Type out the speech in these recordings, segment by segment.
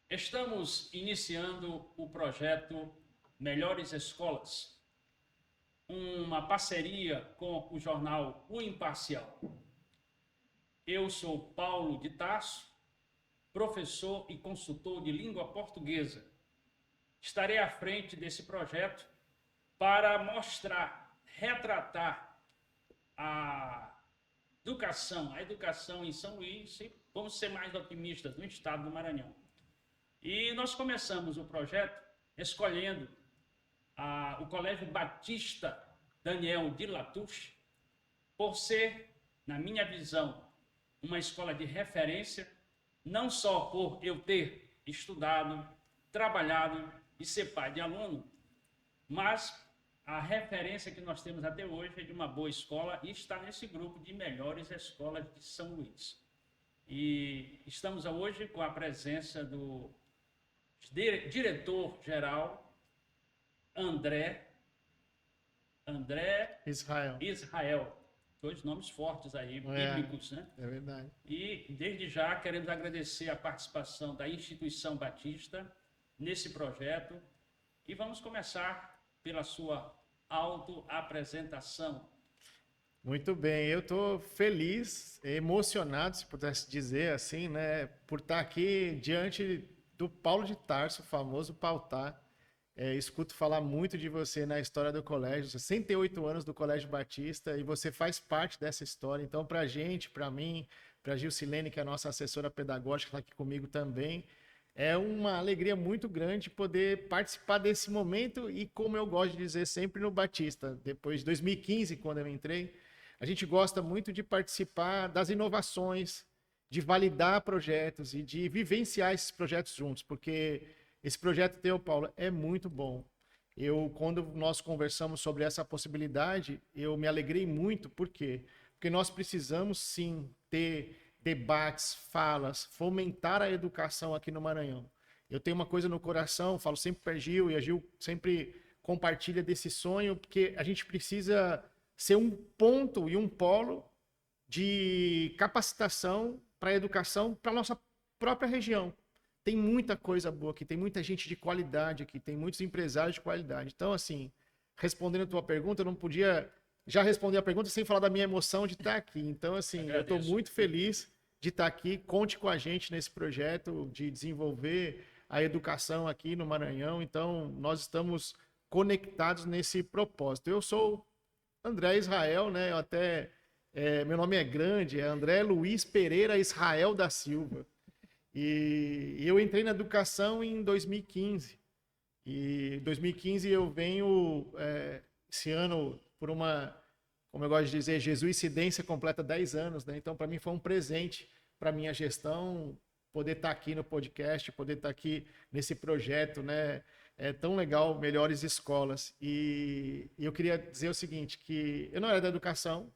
Estamos iniciando o projeto Melhores Escolas, uma parceria com o jornal O Imparcial. Eu sou Paulo de Tarso, professor e consultor de língua portuguesa. Estarei à frente desse projeto para mostrar, retratar a educação em São Luís e vamos ser mais otimistas no estado do Maranhão. E nós começamos o projeto escolhendo o Colégio Batista Daniel de Latouche, por ser, na minha visão, uma escola de referência, não só por eu ter estudado, trabalhado e ser pai de aluno, mas a referência que nós temos até hoje é de uma boa escola e está nesse grupo de melhores escolas de São Luís. E estamos hoje com a presença do diretor-geral André Israel. Dois nomes fortes aí, bíblicos, né? É verdade. E, desde já, queremos agradecer a participação da Instituição Batista nesse projeto e vamos começar pela sua autoapresentação. Muito bem, eu estou feliz, emocionado, se pudesse dizer assim, né, por estar aqui diante do Paulo de Tarso, o famoso Pautar. Escuto falar muito de você na história do colégio, 68 anos do Colégio Batista, e você faz parte dessa história. Então, para a gente, para mim, para a Gilcilene, que é a nossa assessora pedagógica, está aqui comigo também, é uma alegria muito grande poder participar desse momento e, como eu gosto de dizer sempre, no Batista. Depois de 2015, quando eu entrei, a gente gosta muito de participar das inovações, de validar projetos e de vivenciar esses projetos juntos, porque esse projeto teu, Paulo, é muito bom. Quando nós conversamos sobre essa possibilidade, eu me alegrei muito. Por quê? Porque nós precisamos, sim, ter debates, falas, fomentar a educação aqui no Maranhão. Eu tenho uma coisa no coração, falo sempre para a Gil, e a Gil sempre compartilha desse sonho, porque a gente precisa ser um ponto e um polo de capacitação para a educação para a nossa própria região. Tem muita coisa boa aqui, tem muita gente de qualidade aqui, tem muitos empresários de qualidade. Então, assim, respondendo a tua pergunta, eu não podia já responder a pergunta sem falar da minha emoção de estar aqui. Então, assim, eu estou muito feliz de estar aqui. Conte com a gente nesse projeto de desenvolver a educação aqui no Maranhão. Então, nós estamos conectados nesse propósito. Eu sou André Israel, né? Meu nome é grande, é André Luiz Pereira Israel da Silva. E eu entrei na educação em 2015. E em 2015 eu venho, esse ano, por uma, como eu gosto de dizer, jesuicidência completa 10 anos, né? Então, para mim foi um presente para a minha gestão poder estar aqui no podcast, poder estar aqui nesse projeto, né? É tão legal, Melhores Escolas. E eu queria dizer o seguinte, que eu não era da educação,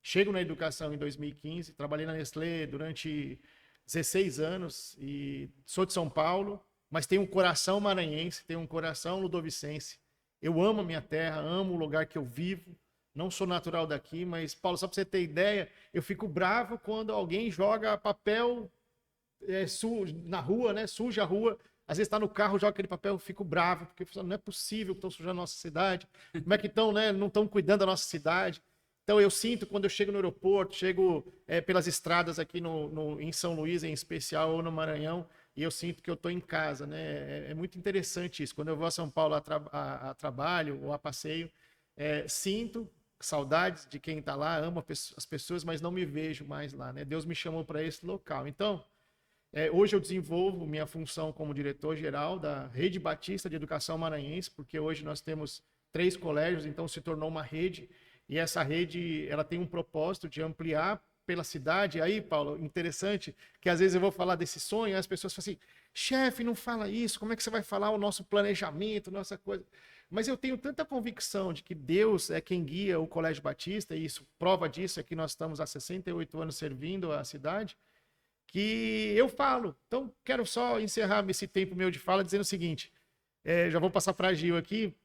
chego na educação em 2015, trabalhei na Nestlé durante 16 anos e sou de São Paulo, mas tenho um coração maranhense, tenho um coração ludovicense. Eu amo a minha terra, amo o lugar que eu vivo. Não sou natural daqui, mas, Paulo, só para você ter ideia, eu fico bravo quando alguém joga papel na rua, né? Suja a rua. Às vezes está no carro, joga aquele papel, eu fico bravo, porque não é possível que estão sujando a nossa cidade. Como é que estão, né? Não estão cuidando da nossa cidade. Então, eu sinto quando eu chego no aeroporto, chego pelas estradas aqui em São Luís, em especial, ou no Maranhão, e eu sinto que eu estou em casa, né? É muito interessante isso. Quando eu vou a São Paulo a trabalho ou a passeio, sinto saudades de quem está lá, amo as pessoas, mas não me vejo mais lá, né? Deus me chamou para esse local. Então, hoje eu desenvolvo minha função como diretor-geral da Rede Batista de Educação Maranhense, porque hoje nós temos 3 colégios, então se tornou uma rede. E essa rede, ela tem um propósito de ampliar pela cidade. Aí, Paulo, interessante que às vezes eu vou falar desse sonho e as pessoas falam assim, chefe, não fala isso, como é que você vai falar o nosso planejamento, nossa coisa? Mas eu tenho tanta convicção de que Deus é quem guia o Colégio Batista, e isso, prova disso é que nós estamos há 68 anos servindo a cidade, que eu falo. Então, quero só encerrar esse tempo meu de fala dizendo o seguinte, já vou passar para a Gil aqui,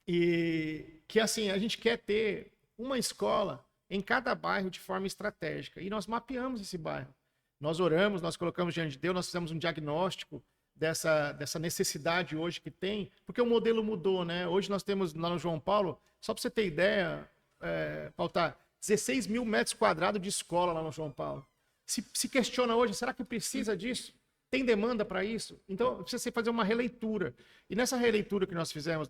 e que assim, a gente quer ter uma escola em cada bairro de forma estratégica. E nós mapeamos esse bairro. Nós oramos, nós colocamos diante de Deus, nós fizemos um diagnóstico dessa necessidade hoje que tem, porque o modelo mudou, né? Hoje nós temos lá no João Paulo, só para você ter ideia, Pautar, 16 mil metros quadrados de escola lá no João Paulo. Se questiona hoje, será que precisa disso? Tem demanda para isso? Então, precisa fazer uma releitura. E nessa releitura que nós fizemos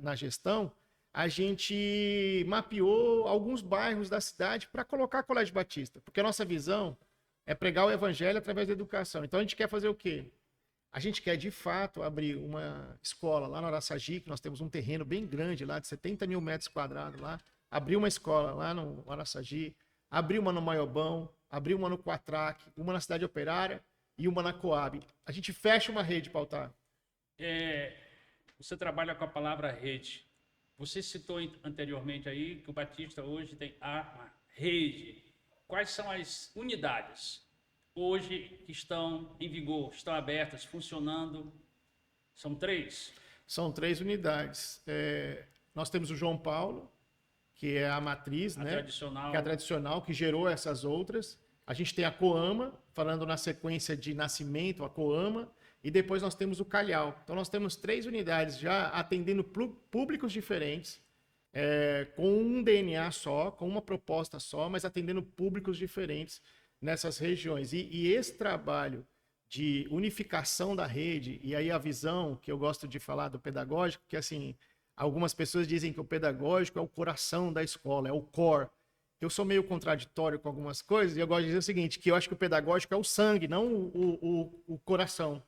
na gestão, a gente mapeou alguns bairros da cidade para colocar Colégio Batista, porque a nossa visão é pregar o evangelho através da educação. Então, a gente quer fazer o quê? A gente quer, de fato, abrir uma escola lá no Araçagi, que nós temos um terreno bem grande lá, de 70 mil metros quadrados lá, abrir uma escola lá no Araçagi, abrir uma no Maiobão, abrir uma no Quatrac, uma na Cidade Operária e uma na Coab. A gente fecha uma rede, Pautar. Você trabalha com a palavra rede. Você citou anteriormente aí que o Batista hoje tem uma rede. Quais são as unidades hoje que estão em vigor, estão abertas, funcionando? São 3? São 3 unidades. Nós temos o João Paulo, que é a matriz, né? Tradicional. Que é a tradicional, que gerou essas outras. A gente tem a Coama, falando na sequência de nascimento, a Coama, e depois nós temos o Calhau. Então nós temos 3 unidades já atendendo públicos diferentes, com um DNA só, com uma proposta só, mas atendendo públicos diferentes nessas regiões. E esse trabalho de unificação da rede, e aí a visão que eu gosto de falar do pedagógico, que assim, algumas pessoas dizem que o pedagógico é o coração da escola, é o core. Eu sou meio contraditório com algumas coisas, e eu gosto de dizer o seguinte, que eu acho que o pedagógico é o sangue, não o coração.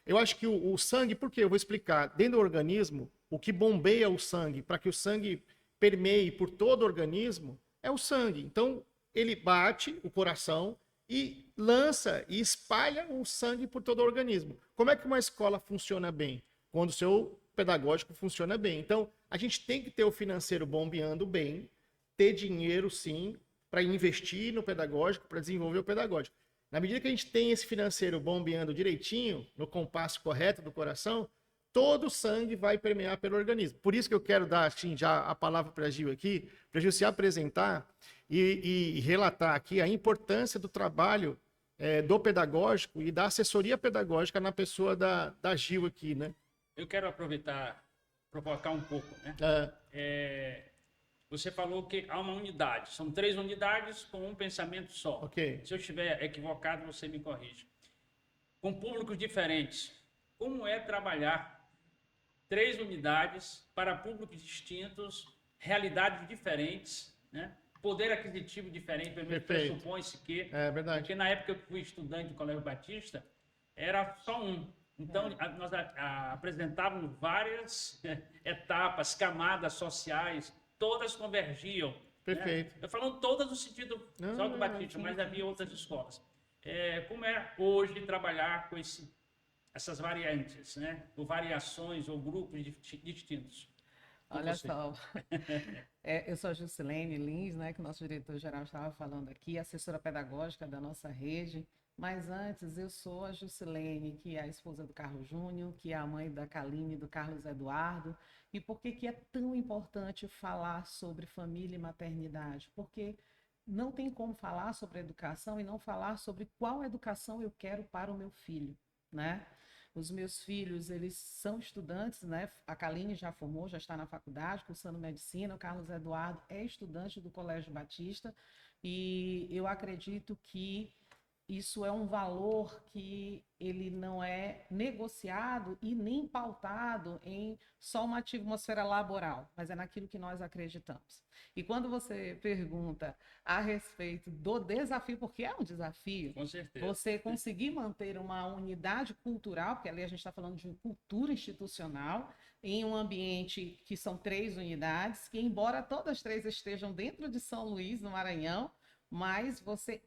Eu acho que o sangue, por quê? Eu vou explicar. Dentro do organismo, o que bombeia o sangue, para que o sangue permeie por todo o organismo, é o sangue. Então, ele bate o coração e lança e espalha o sangue por todo o organismo. Como é que uma escola funciona bem? Quando o seu pedagógico funciona bem. Então, a gente tem que ter o financeiro bombeando bem, ter dinheiro, sim, para investir no pedagógico, para desenvolver o pedagógico. Na medida que a gente tem esse financeiro bombeando direitinho, no compasso correto do coração, todo o sangue vai permear pelo organismo. Por isso que eu quero dar assim, já a palavra para a Gil aqui, para a Gil se apresentar e relatar aqui a importância do trabalho do pedagógico e da assessoria pedagógica na pessoa da Gil aqui, né? Eu quero aproveitar, provocar um pouco, né? Você falou que há uma unidade, são 3 unidades com um pensamento só. Okay. Se eu estiver equivocado, você me corrige. Com públicos diferentes, como é trabalhar 3 unidades para públicos distintos, realidades diferentes, né? Poder aquisitivo diferente, pelo menos pressupõe-se que... É verdade. Porque na época que eu fui estudante do Colégio Batista, era só um. Então, nós apresentávamos várias etapas, camadas sociais, todas convergiam. Perfeito. Né? Eu falando todas no sentido só do Batista, mas havia outras escolas. Como é hoje trabalhar com essas variantes, né? Ou variações, ou grupos distintos? Olha só, eu sou a Juscelene Lins, né, que o nosso diretor-geral estava falando aqui, assessora pedagógica da nossa rede, mas antes eu sou a Juscelene, que é a esposa do Carlos Júnior, que é a mãe da Kaline e do Carlos Eduardo. E por que é tão importante falar sobre família e maternidade? Porque não tem como falar sobre educação e não falar sobre qual educação eu quero para o meu filho, né? Os meus filhos, eles são estudantes, né? A Kaline já formou, já está na faculdade, cursando medicina. O Carlos Eduardo é estudante do Colégio Batista. E eu acredito que isso é um valor que ele não é negociado e nem pautado em só uma atmosfera laboral, mas é naquilo que nós acreditamos. E quando você pergunta a respeito do desafio, porque é um desafio, com certeza, você conseguir manter uma unidade cultural, porque ali a gente está falando de cultura institucional, em um ambiente que são 3 unidades, que embora todas as 3 estejam dentro de São Luís, no Maranhão, mas você,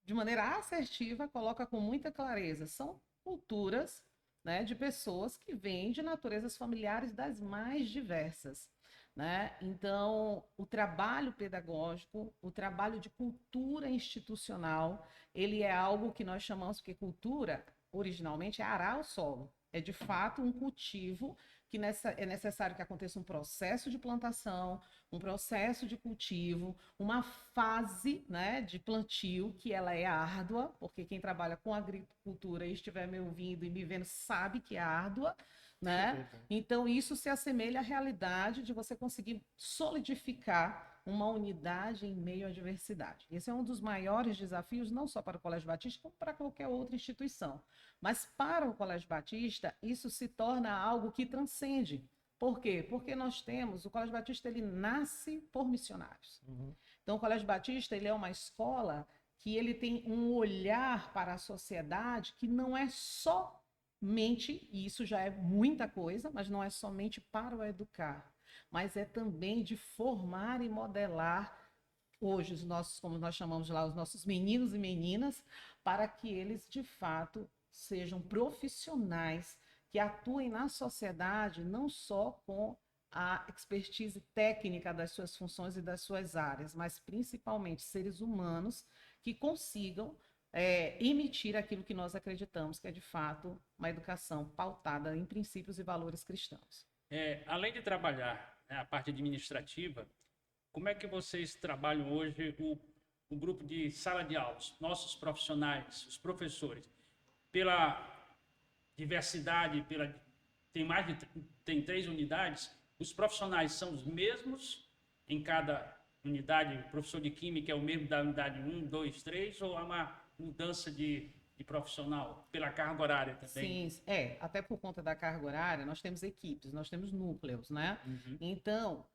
de maneira assertiva, coloca com muita clareza, são culturas, né, de pessoas que vêm de naturezas familiares das mais diversas, né? Então, o trabalho pedagógico, o trabalho de cultura institucional, ele é algo que nós chamamos, porque cultura, originalmente, é arar o solo. É, de fato, um cultivo que é necessário que aconteça um processo de plantação, um processo de cultivo, uma fase, né, de plantio, que ela é árdua, porque quem trabalha com agricultura e estiver me ouvindo e me vendo sabe que é árdua, né? Então, isso se assemelha à realidade de você conseguir solidificar uma unidade em meio à diversidade. Esse é um dos maiores desafios, não só para o Colégio Batista, como para qualquer outra instituição. Mas para o Colégio Batista, isso se torna algo que transcende. Por quê? Porque o Colégio Batista, ele nasce por missionários. Então, o Colégio Batista, ele é uma escola que ele tem um olhar para a sociedade que não é somente, e isso já é muita coisa, mas não é somente para o educar, mas é também de formar e modelar hoje os nossos, como nós chamamos lá, os nossos meninos e meninas, para que eles, de fato, sejam profissionais que atuem na sociedade não só com a expertise técnica das suas funções e das suas áreas, mas principalmente seres humanos que consigam emitir aquilo que nós acreditamos que é, de fato, uma educação pautada em princípios e valores cristãos. Além de trabalhar, né, a parte administrativa, como é que vocês trabalham hoje o grupo de sala de aulas, nossos profissionais, os professores? Pela diversidade, tem 3 unidades, os profissionais são os mesmos em cada unidade? O professor de Química é o mesmo da unidade 1, 2, 3, ou há uma mudança de profissional pela carga horária também? Sim, até por conta da carga horária, nós temos equipes, nós temos núcleos, né? Uhum. Então,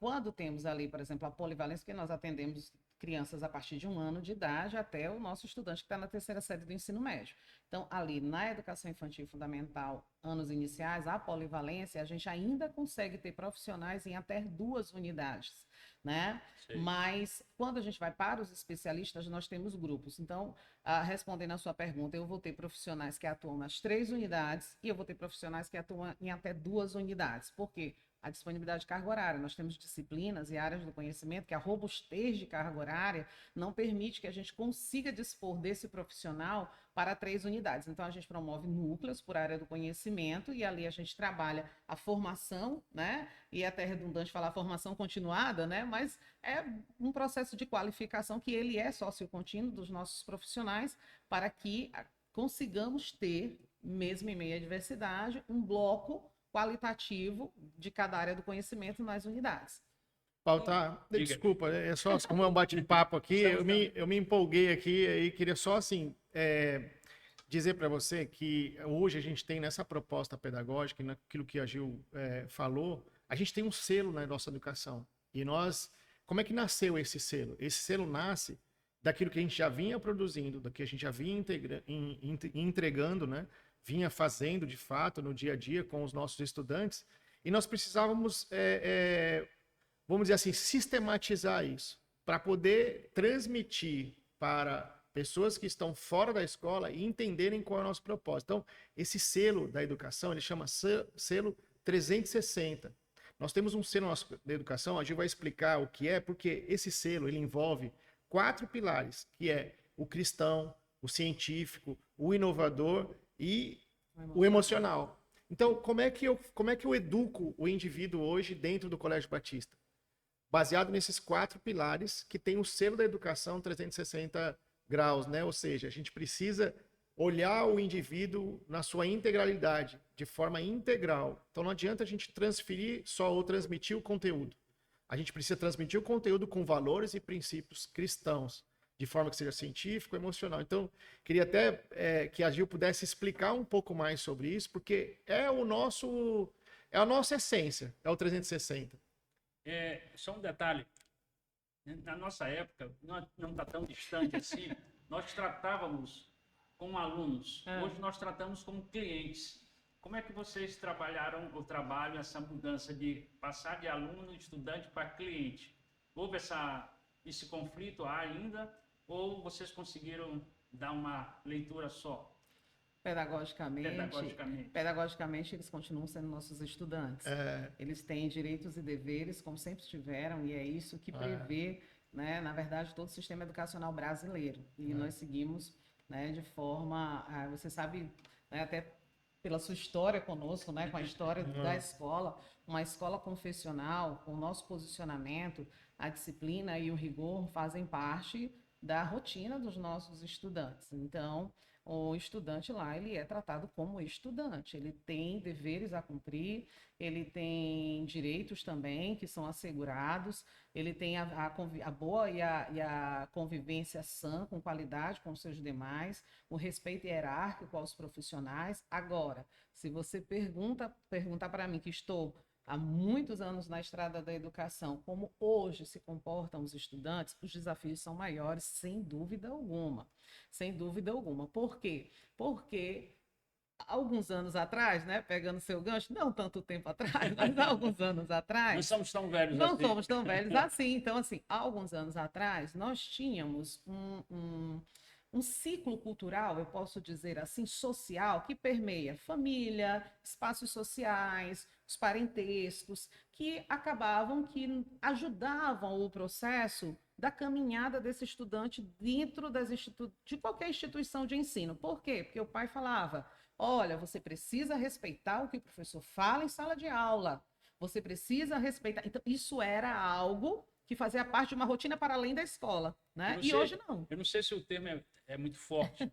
quando temos ali, por exemplo, a polivalência, que nós atendemos crianças a partir de 1 ano de idade até o nosso estudante que está na 3ª série do ensino médio. Então, ali na educação infantil fundamental, anos iniciais, a polivalência, a gente ainda consegue ter profissionais em até 2 unidades, né? Sei. Mas quando a gente vai para os especialistas, nós temos grupos. Então, respondendo a sua pergunta, eu vou ter profissionais que atuam nas 3 unidades e eu vou ter profissionais que atuam em até 2 unidades. Por quê? A disponibilidade de carga horária. Nós temos disciplinas e áreas do conhecimento que a robustez de carga horária não permite que a gente consiga dispor desse profissional para 3 unidades. Então, a gente promove núcleos por área do conhecimento e ali a gente trabalha a formação, né? E é até redundante falar formação continuada, né? Mas é um processo de qualificação que ele é sociocontínuo dos nossos profissionais para que consigamos ter, mesmo em meio à diversidade, um bloco qualitativo de cada área do conhecimento nas unidades. Pautar, desculpa, é só como é um bate-papo aqui, eu me empolguei aqui e queria só assim dizer para você que hoje a gente tem nessa proposta pedagógica, e naquilo que a Gil falou, a gente tem um selo na nossa educação. E como é que nasceu esse selo? Esse selo nasce daquilo que a gente já vinha produzindo, do que a gente já vinha entregando, né? Vinha fazendo de fato no dia a dia com os nossos estudantes, e nós precisávamos, vamos dizer assim, sistematizar isso, para poder transmitir para pessoas que estão fora da escola e entenderem qual é o nosso propósito. Então, esse selo da educação, ele chama selo 360. Nós temos um selo da educação, a gente vai explicar o que é, porque esse selo, ele envolve 4 pilares, que é o cristão, o científico, o inovador e o emocional. Então, como é que eu educo o indivíduo hoje dentro do Colégio Batista? Baseado nesses 4 pilares que tem o selo da educação 360 graus, né? Ou seja, a gente precisa olhar o indivíduo na sua integralidade, de forma integral. Então, não adianta a gente transferir só ou transmitir o conteúdo. A gente precisa transmitir o conteúdo com valores e princípios cristãos, de forma que seja científico, emocional. Então, queria até que a Gil pudesse explicar um pouco mais sobre isso, porque é a nossa essência, é o 360. Só um detalhe, na nossa época, não está tão distante assim, nós tratávamos como alunos, hoje nós tratamos como clientes. Como é que vocês trabalharam ou trabalham essa mudança de passar de aluno, estudante para cliente? Houve esse conflito ainda? Ou vocês conseguiram dar uma leitura só? Pedagogicamente, eles continuam sendo nossos estudantes. Eles têm direitos e deveres, como sempre tiveram, e é isso que prevê, né, na verdade, todo o sistema educacional brasileiro. E nós seguimos, né, de forma, você sabe, né, até pela sua história conosco, né, com a história da escola, uma escola confessional, com o nosso posicionamento, a disciplina e o rigor fazem parte da rotina dos nossos estudantes. Então, o estudante lá, ele é tratado como estudante, ele tem deveres a cumprir, ele tem direitos também que são assegurados, ele tem a boa e a convivência sã, com qualidade com os seus demais, o respeito hierárquico aos profissionais. Agora, se você pergunta para mim, que estou há muitos anos na estrada da educação, como hoje se comportam os estudantes, os desafios são maiores, sem dúvida alguma. Sem dúvida alguma. Por quê? Porque alguns anos atrás, né, pegando seu gancho, não tanto tempo atrás, mas há alguns anos Não atrás, somos tão velhos não assim. somos tão velhos assim. Então, assim, há alguns anos atrás, nós tínhamos um ciclo cultural, eu posso dizer assim, social, que permeia família, espaços sociais, os parentescos, que que ajudavam o processo da caminhada desse estudante dentro de qualquer instituição de ensino. Por quê? Porque o pai falava: olha, você precisa respeitar o que o professor fala em sala de aula. Você precisa respeitar. Então, isso era algo que fazia parte de uma rotina para além da escola, né? E hoje não. Eu não sei se o termo é muito forte,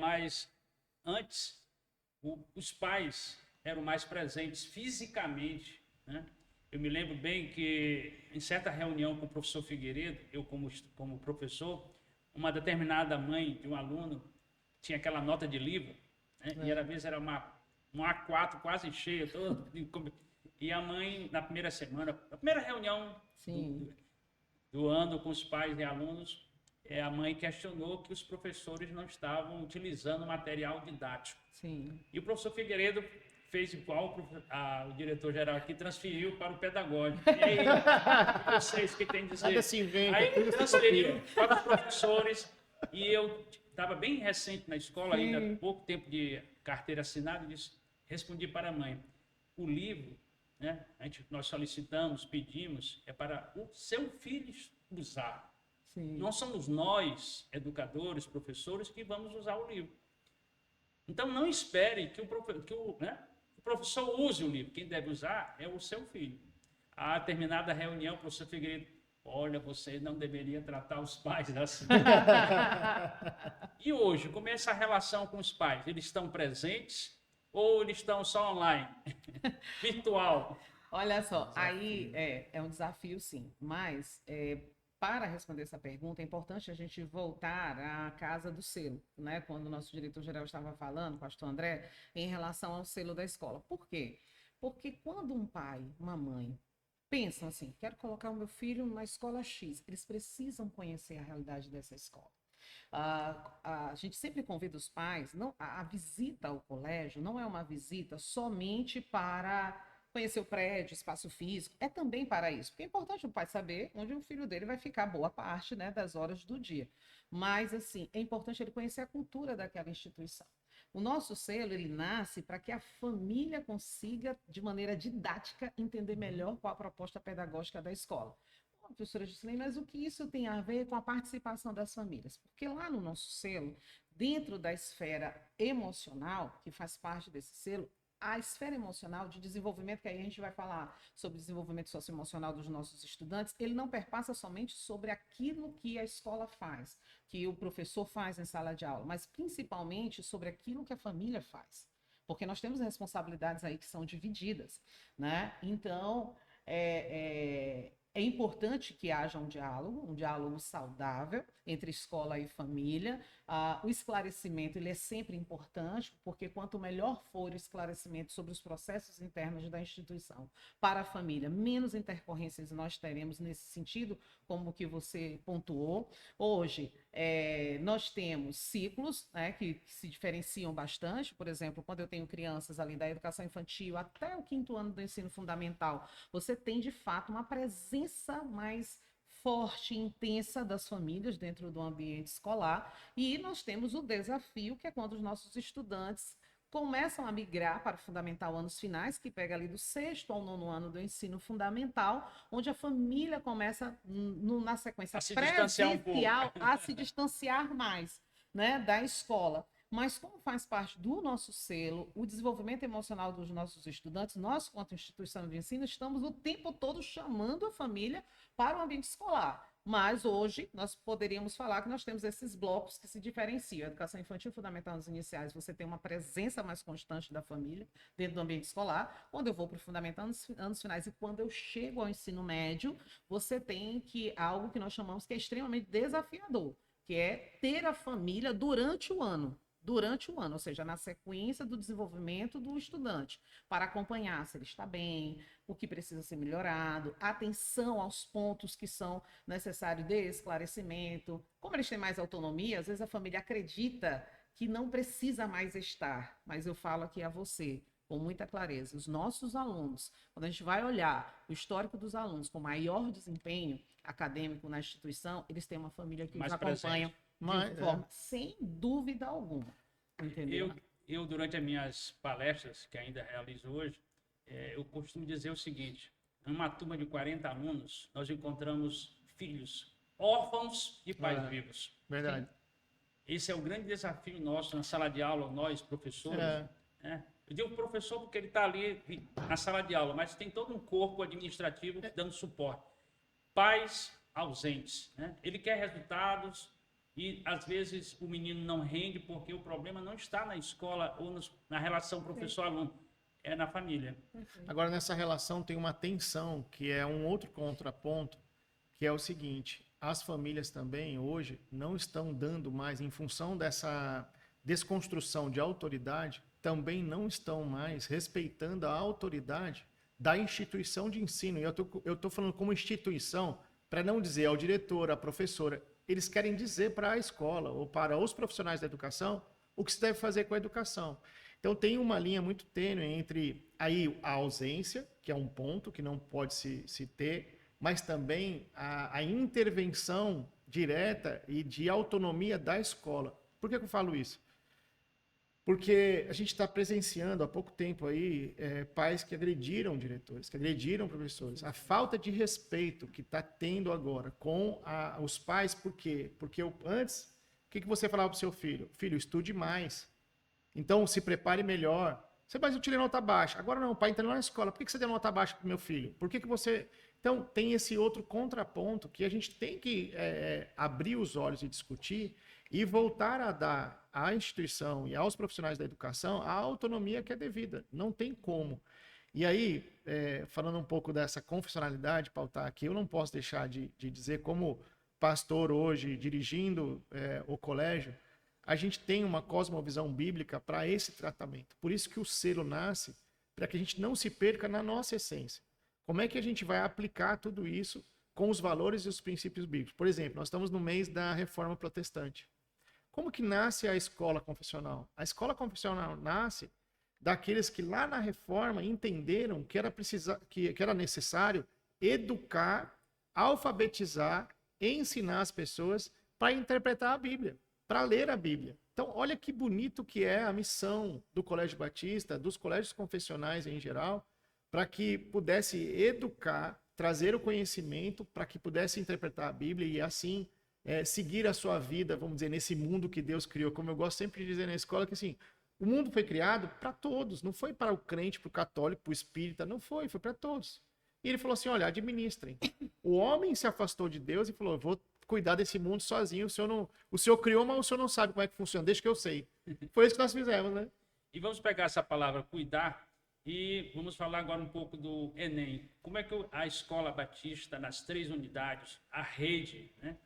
mas antes os pais eram mais presentes fisicamente, né? Eu me lembro bem que em certa reunião com o professor Figueiredo, eu como professor, uma determinada mãe de um aluno tinha aquela nota de livro, né? E às vezes era um A4 quase cheio, e a mãe, na primeira semana, na primeira reunião do ano com os pais e alunos, a mãe questionou que os professores não estavam utilizando material didático. Sim. E o professor Figueiredo fez igual o diretor-geral aqui, transferiu para o pedagógico. E aí, vocês que têm a dizer? Nada se inventa, Aí tudo se transferiu para os professores, e eu estava bem recente na escola, Sim. ainda pouco tempo de carteira assinada, respondi para a mãe: o livro, né, nós solicitamos, pedimos, é para o seu filho usar. Sim. Não somos nós, educadores, professores, que vamos usar o livro. Então, não espere que o professor use o livro. Quem deve usar é o seu filho. A terminada reunião, o professor Figueiredo: olha, você não deveria tratar os pais assim. E hoje, como é essa relação com os pais? Eles estão presentes ou eles estão só online, virtual? Olha só, aí é um desafio, sim, mas para responder essa pergunta, é importante a gente voltar à casa do selo, né? Quando o nosso diretor-geral estava falando, o pastor André, em relação ao selo da escola. Por quê? Porque quando um pai, uma mãe, pensam assim: quero colocar o meu filho na escola X, eles precisam conhecer a realidade dessa escola. A gente sempre convida os pais, a visita ao colégio não é uma visita somente para conhecer o prédio, espaço físico, é também para isso, porque é importante o pai saber onde o filho dele vai ficar boa parte, né, das horas do dia. Mas, assim, é importante ele conhecer a cultura daquela instituição. O nosso selo, ele nasce para que a família consiga, de maneira didática, entender melhor qual a proposta pedagógica da escola. Professora Gislaine, mas o que isso tem a ver com a participação das famílias? Porque lá no nosso selo, dentro da esfera emocional, que faz parte desse selo, a esfera emocional de desenvolvimento, que aí a gente vai falar sobre desenvolvimento socioemocional dos nossos estudantes, ele não perpassa somente sobre aquilo que a escola faz, que o professor faz em sala de aula, mas principalmente sobre aquilo que a família faz. Porque nós temos responsabilidades aí que são divididas, né? Então, é importante que haja um diálogo saudável entre escola e família. O esclarecimento, ele é sempre importante, porque quanto melhor for o esclarecimento sobre os processos internos da instituição para a família, menos intercorrências nós teremos nesse sentido, como que você pontuou. Hoje, nós temos ciclos, né, que se diferenciam bastante. Por exemplo, quando eu tenho crianças ali da educação infantil até o 5º ano do ensino fundamental, você tem, de fato, uma presença mais forte e intensa das famílias dentro do ambiente escolar, e nós temos o desafio, que é quando os nossos estudantes começam a migrar para o fundamental anos finais, que pega ali do 6º ao 9º ano do ensino fundamental, onde a família começa, na sequência presencial, a se distanciar mais, né, da escola. Mas como faz parte do nosso selo, o desenvolvimento emocional dos nossos estudantes, nós, quanto instituição de ensino, estamos o tempo todo chamando a família para o ambiente escolar. Mas hoje nós poderíamos falar que nós temos esses blocos que se diferenciam. A educação infantil fundamental nos iniciais, você tem uma presença mais constante da família dentro do ambiente escolar. Quando eu vou para o fundamental anos finais e quando eu chego ao ensino médio, você tem algo que nós chamamos que é extremamente desafiador, que é ter a família durante o ano. Ou seja, na sequência do desenvolvimento do estudante, para acompanhar se ele está bem, o que precisa ser melhorado, atenção aos pontos que são necessários de esclarecimento. Como eles têm mais autonomia, às vezes a família acredita que não precisa mais estar, mas eu falo aqui a você, com muita clareza, os nossos alunos, quando a gente vai olhar o histórico dos alunos com maior desempenho acadêmico na instituição, eles têm uma família que os acompanha de forma, sem dúvida alguma. Entendeu? Eu, durante as minhas palestras, que ainda realizo hoje, eu costumo dizer o seguinte: numa turma de 40 alunos, nós encontramos filhos órfãos de pais vivos. Verdade. Sim. Esse é o grande desafio nosso na sala de aula, nós, professores. Né? Eu digo professor porque ele está ali na sala de aula, mas tem todo um corpo administrativo dando suporte. Pais ausentes. Né? Ele quer resultados e, às vezes, o menino não rende porque o problema não está na escola ou na relação professor-aluno, é na família. Agora, nessa relação tem uma tensão, que é um outro contraponto, que é o seguinte: as famílias também, hoje, não estão dando mais, em função dessa desconstrução de autoridade, também não estão mais respeitando a autoridade da instituição de ensino. E eu estou falando como instituição, para não dizer ao diretor, à professora. Eles querem dizer para a escola ou para os profissionais da educação o que se deve fazer com a educação. Então, tem uma linha muito tênue entre aí a ausência, que é um ponto que não pode se ter, mas também a intervenção direta e de autonomia da escola. Por que eu falo isso? Porque a gente está presenciando há pouco tempo aí pais que agrediram diretores, que agrediram professores. A falta de respeito que está tendo agora com os pais, por quê? Porque antes, o que você falava para o seu filho? Filho, estude mais. Então, se prepare melhor. Mas eu tirei nota baixa. Agora não, o pai entrou na escola. Por que você deu nota baixa para o meu filho? Por que você... Então, tem esse outro contraponto que a gente tem que abrir os olhos e discutir e voltar a dar à instituição e aos profissionais da educação a autonomia que é devida. Não tem como. E aí, falando um pouco dessa confessionalidade, pautar aqui, eu não posso deixar de dizer, como pastor hoje, dirigindo o colégio, a gente tem uma cosmovisão bíblica para esse tratamento. Por isso que o selo nasce, para que a gente não se perca na nossa essência. Como é que a gente vai aplicar tudo isso com os valores e os princípios bíblicos? Por exemplo, nós estamos no mês da Reforma Protestante. Como que nasce a escola confessional? A escola confessional nasce daqueles que lá na Reforma entenderam que era necessário educar, alfabetizar, ensinar as pessoas para interpretar a Bíblia, para ler a Bíblia. Então, olha que bonito que é a missão do Colégio Batista, dos colégios confessionais em geral, para que pudesse educar, trazer o conhecimento, para que pudesse interpretar a Bíblia e assim seguir a sua vida, vamos dizer, nesse mundo que Deus criou. Como eu gosto sempre de dizer na escola, que assim, o mundo foi criado para todos, não foi para o crente, para o católico, para o espírita, não foi para todos. E ele falou assim, olha, administrem. O homem se afastou de Deus e falou, eu vou cuidar desse mundo sozinho, o senhor criou, mas o senhor não sabe como é que funciona, deixa que eu sei. Foi isso que nós fizemos, né? E vamos pegar essa palavra cuidar e vamos falar agora um pouco do Enem. Como é que a Escola Batista, nas 3 unidades, a rede, né,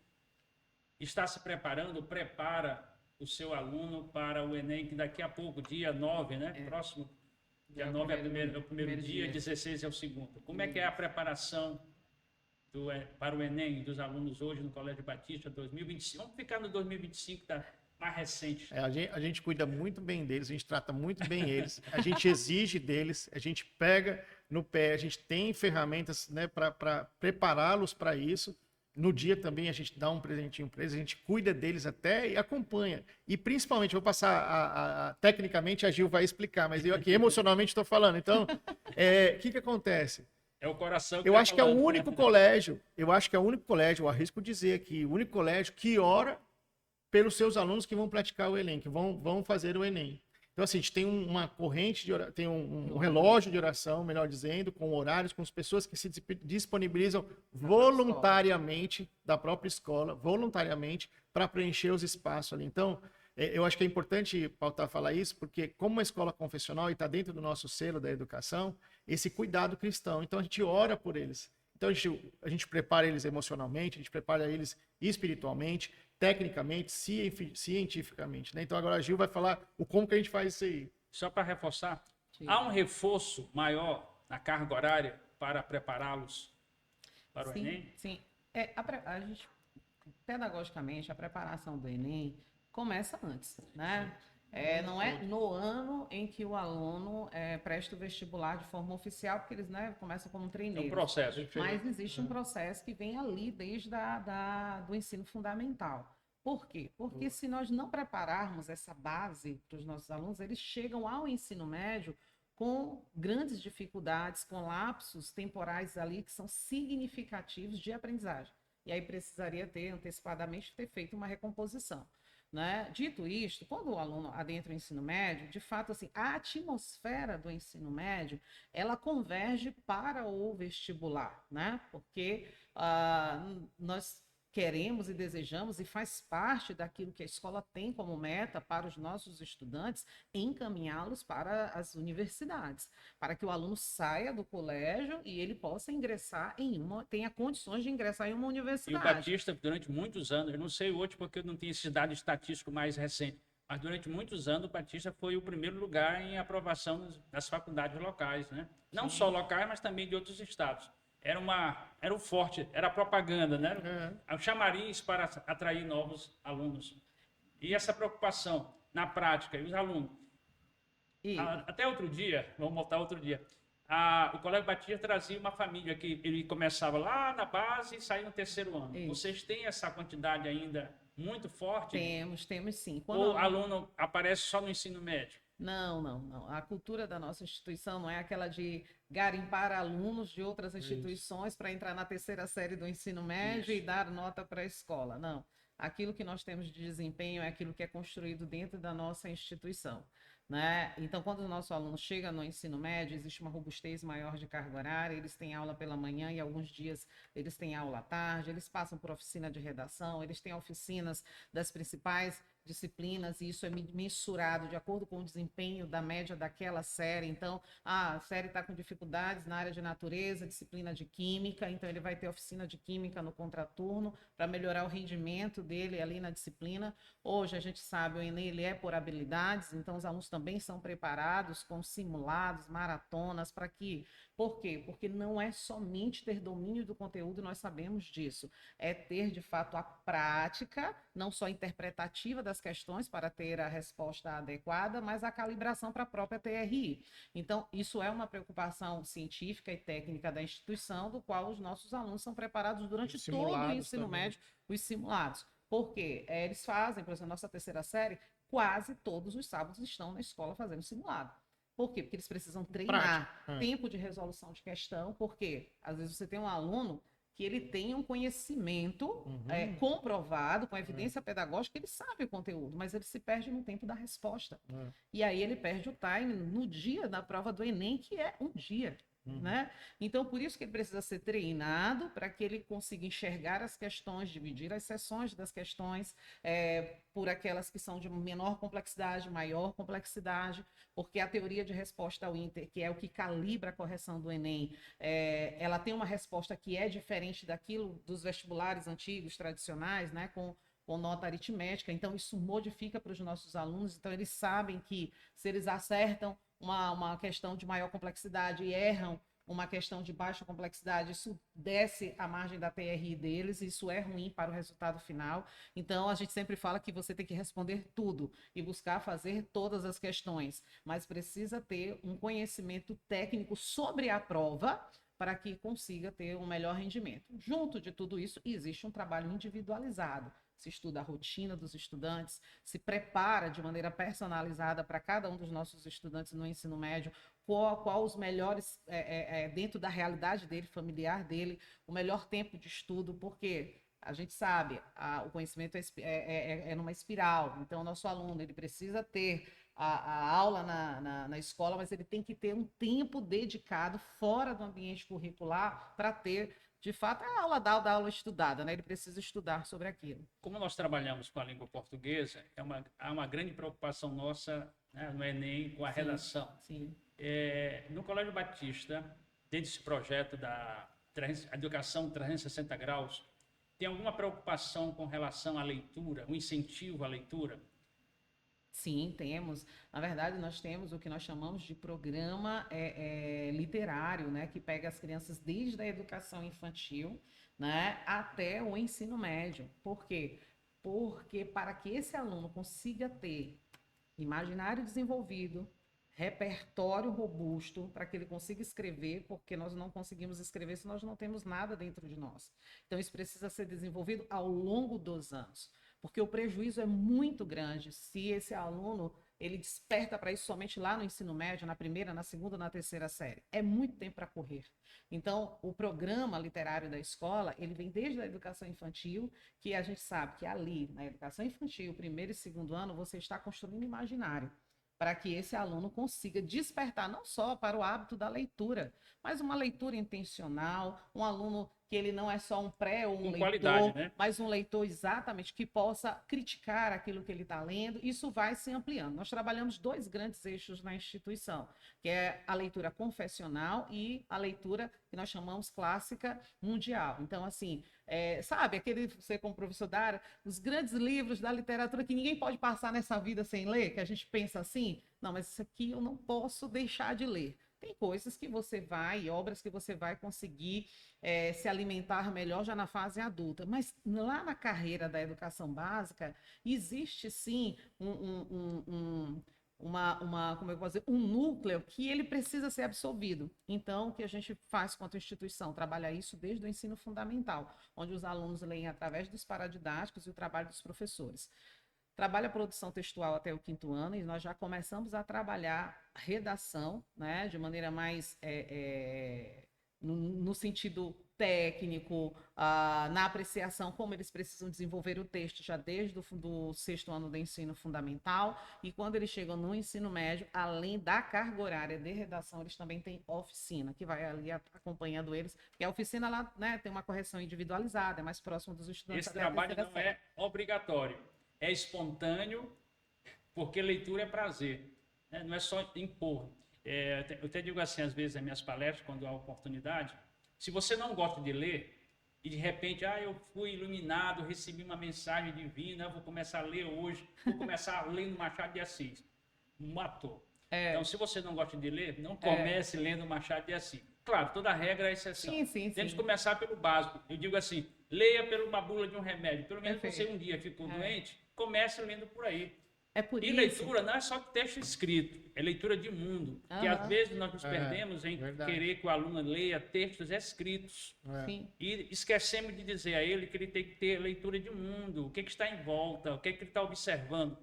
está se prepara o seu aluno para o Enem, que daqui a pouco, dia 9, né? Próximo, dia 9 é o primeiro dia, 16 é o segundo. Como é que é a preparação para o Enem dos alunos hoje no Colégio Batista 2025? Vamos ficar no 2025, tá mais recente. A gente cuida muito bem deles, a gente trata muito bem eles, a gente exige deles, a gente pega no pé, a gente tem ferramentas, né, para prepará-los para isso. No dia também a gente dá um presentinho para eles, a gente cuida deles até e acompanha. E principalmente, vou passar, tecnicamente a Gil vai explicar, mas eu aqui emocionalmente estou falando. Então, o que acontece? É o coração que eu acho que é o único colégio, eu arrisco dizer aqui, o único colégio que ora pelos seus alunos que vão praticar o Enem, que vão fazer o Enem. Então, assim, a gente tem uma corrente, tem um relógio de oração, melhor dizendo, com horários, com as pessoas que se disponibilizam voluntariamente da própria escola, voluntariamente, para preencher os espaços ali. Então, eu acho que é importante pautar falar isso, porque como uma escola confessional e está dentro do nosso selo da educação, esse cuidado cristão. Então, a gente ora por eles. Então, a gente prepara eles emocionalmente, a gente prepara eles espiritualmente, tecnicamente, cientificamente, né? Então agora a Gil vai falar como que a gente faz isso aí. Só para reforçar, Sim. há um reforço maior na carga horária para prepará-los para o Enem? Sim. A gente, pedagogicamente, a preparação do Enem começa antes, né? Não é no ano em que o aluno presta o vestibular de forma oficial, porque eles, né, começam como É um treineiros. processo. Mas existe um processo que vem ali desde do ensino fundamental. Por quê? Porque se nós não prepararmos essa base para os nossos alunos, eles chegam ao ensino médio com grandes dificuldades, com lapsos temporais ali que são significativos de aprendizagem. E aí precisaria antecipadamente ter feito uma recomposição. Né? Dito isto, quando o aluno adentra o ensino médio, de fato, assim, a atmosfera do ensino médio, ela converge para o vestibular, né? Porque nós queremos e desejamos, e faz parte daquilo que a escola tem como meta para os nossos estudantes, encaminhá-los para as universidades, para que o aluno saia do colégio e ele possa ingressar tenha condições de ingressar em uma E o universidade. Batista, durante muitos anos, eu não sei hoje porque eu não tenho esse dado estatístico mais recente, mas durante muitos anos o Batista foi o primeiro lugar em aprovação nas faculdades locais, né? Não só locais, mas também de outros estados. Era o forte, era a propaganda, né? Era o chamariz para atrair novos alunos. E essa preocupação na prática, e os alunos. Até outro dia, vamos voltar outro dia, o Colégio Batista trazia uma família que ele começava lá na base e saía no terceiro ano. Isso. Vocês têm essa quantidade ainda muito forte? Temos sim. Ou o aluno aparece só no ensino médio? Não. A cultura da nossa instituição não é aquela de garimpar alunos de outras instituições para entrar na terceira série do ensino médio e dar nota para a escola. Não. Aquilo que nós temos de desempenho é aquilo que é construído dentro da nossa instituição. Né? Então, quando o nosso aluno chega no ensino médio, existe uma robustez maior de carga horária, eles têm aula pela manhã e alguns dias eles têm aula à tarde, eles passam por oficina de redação, eles têm oficinas das principais disciplinas e isso é mensurado de acordo com o desempenho da média daquela série. Então, a série está com dificuldades na área de natureza, disciplina de química, então ele vai ter oficina de química no contraturno para melhorar o rendimento dele ali na disciplina. Hoje a gente sabe, o Enem ele é por habilidades, então os alunos também são preparados com simulados, maratonas, para que... Por quê? Porque não é somente ter domínio do conteúdo, nós sabemos disso, é ter de fato a prática, não só interpretativa das questões para ter a resposta adequada, mas a calibração para a própria TRI. Então, isso é uma preocupação científica e técnica da instituição, do qual os nossos alunos são preparados durante todo o ensino médio, os simulados. Porque eles fazem, por exemplo, nossa terceira série, quase todos os sábados estão na escola fazendo simulado. Por quê? Porque eles precisam treinar tempo de resolução de questão, porque às vezes você tem um aluno que ele tem um conhecimento comprovado, com evidência pedagógica, ele sabe o conteúdo, mas ele se perde no tempo da resposta. E aí ele perde o time no dia da prova do Enem, que é um dia. Né? Então, por isso que ele precisa ser treinado para que ele consiga enxergar as questões, dividir as seções das questões por aquelas que são de menor complexidade, maior complexidade, porque a teoria de resposta ao Inter, que é o que calibra a correção do Enem, ela tem uma resposta que é diferente daquilo dos vestibulares antigos, tradicionais, né? Com nota aritmética, então isso modifica para os nossos alunos, então eles sabem que se eles acertam uma questão de maior complexidade e erram uma questão de baixa complexidade, isso desce a margem da TRI deles, isso é ruim para o resultado final. Então, a gente sempre fala que você tem que responder tudo e buscar fazer todas as questões, mas precisa ter um conhecimento técnico sobre a prova para que consiga ter um melhor rendimento. Junto de tudo isso, existe um trabalho individualizado. Se estuda a rotina dos estudantes, se prepara de maneira personalizada para cada um dos nossos estudantes no ensino médio, qual os melhores, dentro da realidade dele, familiar dele, o melhor tempo de estudo, porque a gente sabe, o conhecimento é numa espiral. Então, o nosso aluno ele precisa ter a aula na escola, mas ele tem que ter um tempo dedicado fora do ambiente curricular para ter, de fato, a aula da aula estudada, né? Ele precisa estudar sobre aquilo. Como nós trabalhamos com a língua portuguesa, há uma grande preocupação nossa, né, no Enem com a redação. Sim. No Colégio Batista, dentro desse projeto da Educação 360 Graus, tem alguma preocupação com relação à leitura, um incentivo à leitura? Sim, temos. Na verdade, nós temos o que nós chamamos de programa literário, né, que pega as crianças desde a educação infantil, né, até o ensino médio. Por quê? Porque para que esse aluno consiga ter imaginário desenvolvido, repertório robusto, para que ele consiga escrever, porque nós não conseguimos escrever se nós não temos nada dentro de nós. Então, isso precisa ser desenvolvido ao longo dos anos, porque o prejuízo é muito grande se esse aluno ele desperta para isso somente lá no ensino médio, na primeira, na segunda, na terceira série. É muito tempo para correr. Então, o programa literário da escola, ele vem desde a educação infantil, que a gente sabe que ali, na educação infantil, primeiro e segundo ano, você está construindo imaginário, para que esse aluno consiga despertar não só para o hábito da leitura, mas uma leitura intencional, um aluno que ele não é só um pré ou um Com leitor, qualidade, né? mas um leitor exatamente que possa criticar aquilo que ele está lendo. Isso vai se ampliando. Nós trabalhamos 2 grandes eixos na instituição, que é a leitura confessional e a leitura que nós chamamos clássica mundial. Então, assim, sabe, você como professor da área, os grandes livros da literatura que ninguém pode passar nessa vida sem ler, que a gente pensa assim, não, mas isso aqui eu não posso deixar de ler. Tem coisas que você vai, obras que você vai conseguir se alimentar melhor já na fase adulta. Mas lá na carreira da educação básica, existe sim como eu vou dizer, um núcleo que ele precisa ser absorvido. Então, o que a gente faz quanto instituição? Trabalha isso desde o ensino fundamental, onde os alunos leem através dos paradidáticos e o trabalho dos professores. Trabalha a produção textual até o 5º ano e nós já começamos a trabalhar redação, né, de maneira mais no sentido técnico, na apreciação, como eles precisam desenvolver o texto já desde o do 6º ano do ensino fundamental, e quando eles chegam no ensino médio, além da carga horária de redação, eles também têm oficina, que vai ali acompanhando eles, porque a oficina lá, né, tem uma correção individualizada, é mais próximo dos estudantes. Esse trabalho não é obrigatório, é espontâneo, porque leitura é prazer, né? Não é só impor. Eu até digo assim, às vezes, nas minhas palestras, quando há oportunidade, se você não gosta de ler, e de repente, eu fui iluminado, recebi uma mensagem divina, vou começar a ler hoje, vou começar lendo Machado de Assis. Matou. Então, se você não gosta de ler, não comece lendo Machado de Assis. Claro, toda regra é exceção. Sim. Temos que começar pelo básico. Eu digo assim, leia pela uma bula de um remédio. Pelo menos você um dia ficou doente, comece lendo por aí. Por e isso. leitura não é só texto escrito, é leitura de mundo. Que às vezes nós nos perdemos em querer que o aluno leia textos escritos. Sim. E esquecemos de dizer a ele que ele tem que ter leitura de mundo, o que está em volta, o que ele está observando.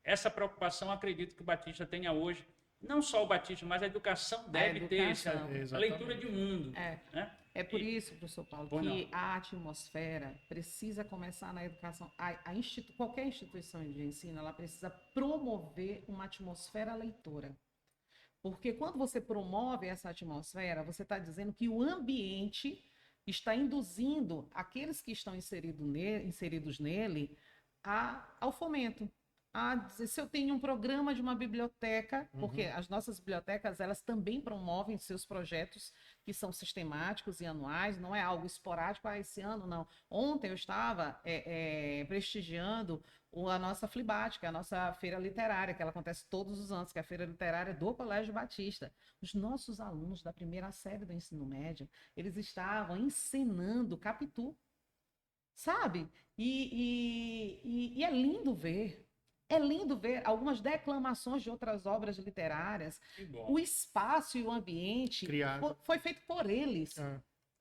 Essa preocupação, acredito que o Batista tenha hoje. Não só o Batista, mas a educação deve ter essa leitura de mundo. Né? É por isso, professor Paulo, que a atmosfera precisa começar na educação. Qualquer instituição de ensino, ela precisa promover uma atmosfera leitora. Porque quando você promove essa atmosfera, você está dizendo que o ambiente está induzindo aqueles que estão inseridos nele ao fomento. Dizer, se eu tenho um programa de uma biblioteca, porque as nossas bibliotecas, elas também promovem seus projetos que são sistemáticos e anuais, não é algo esporádico, esse ano não. Ontem eu estava prestigiando a nossa FLIBAT, que é a nossa feira literária, que ela acontece todos os anos, que é a feira literária do Colégio Batista. Os nossos alunos da primeira série do ensino médio, eles estavam encenando Capitu, sabe? E é lindo ver. É lindo ver algumas declamações de outras obras literárias. O espaço e o ambiente foi feito por eles.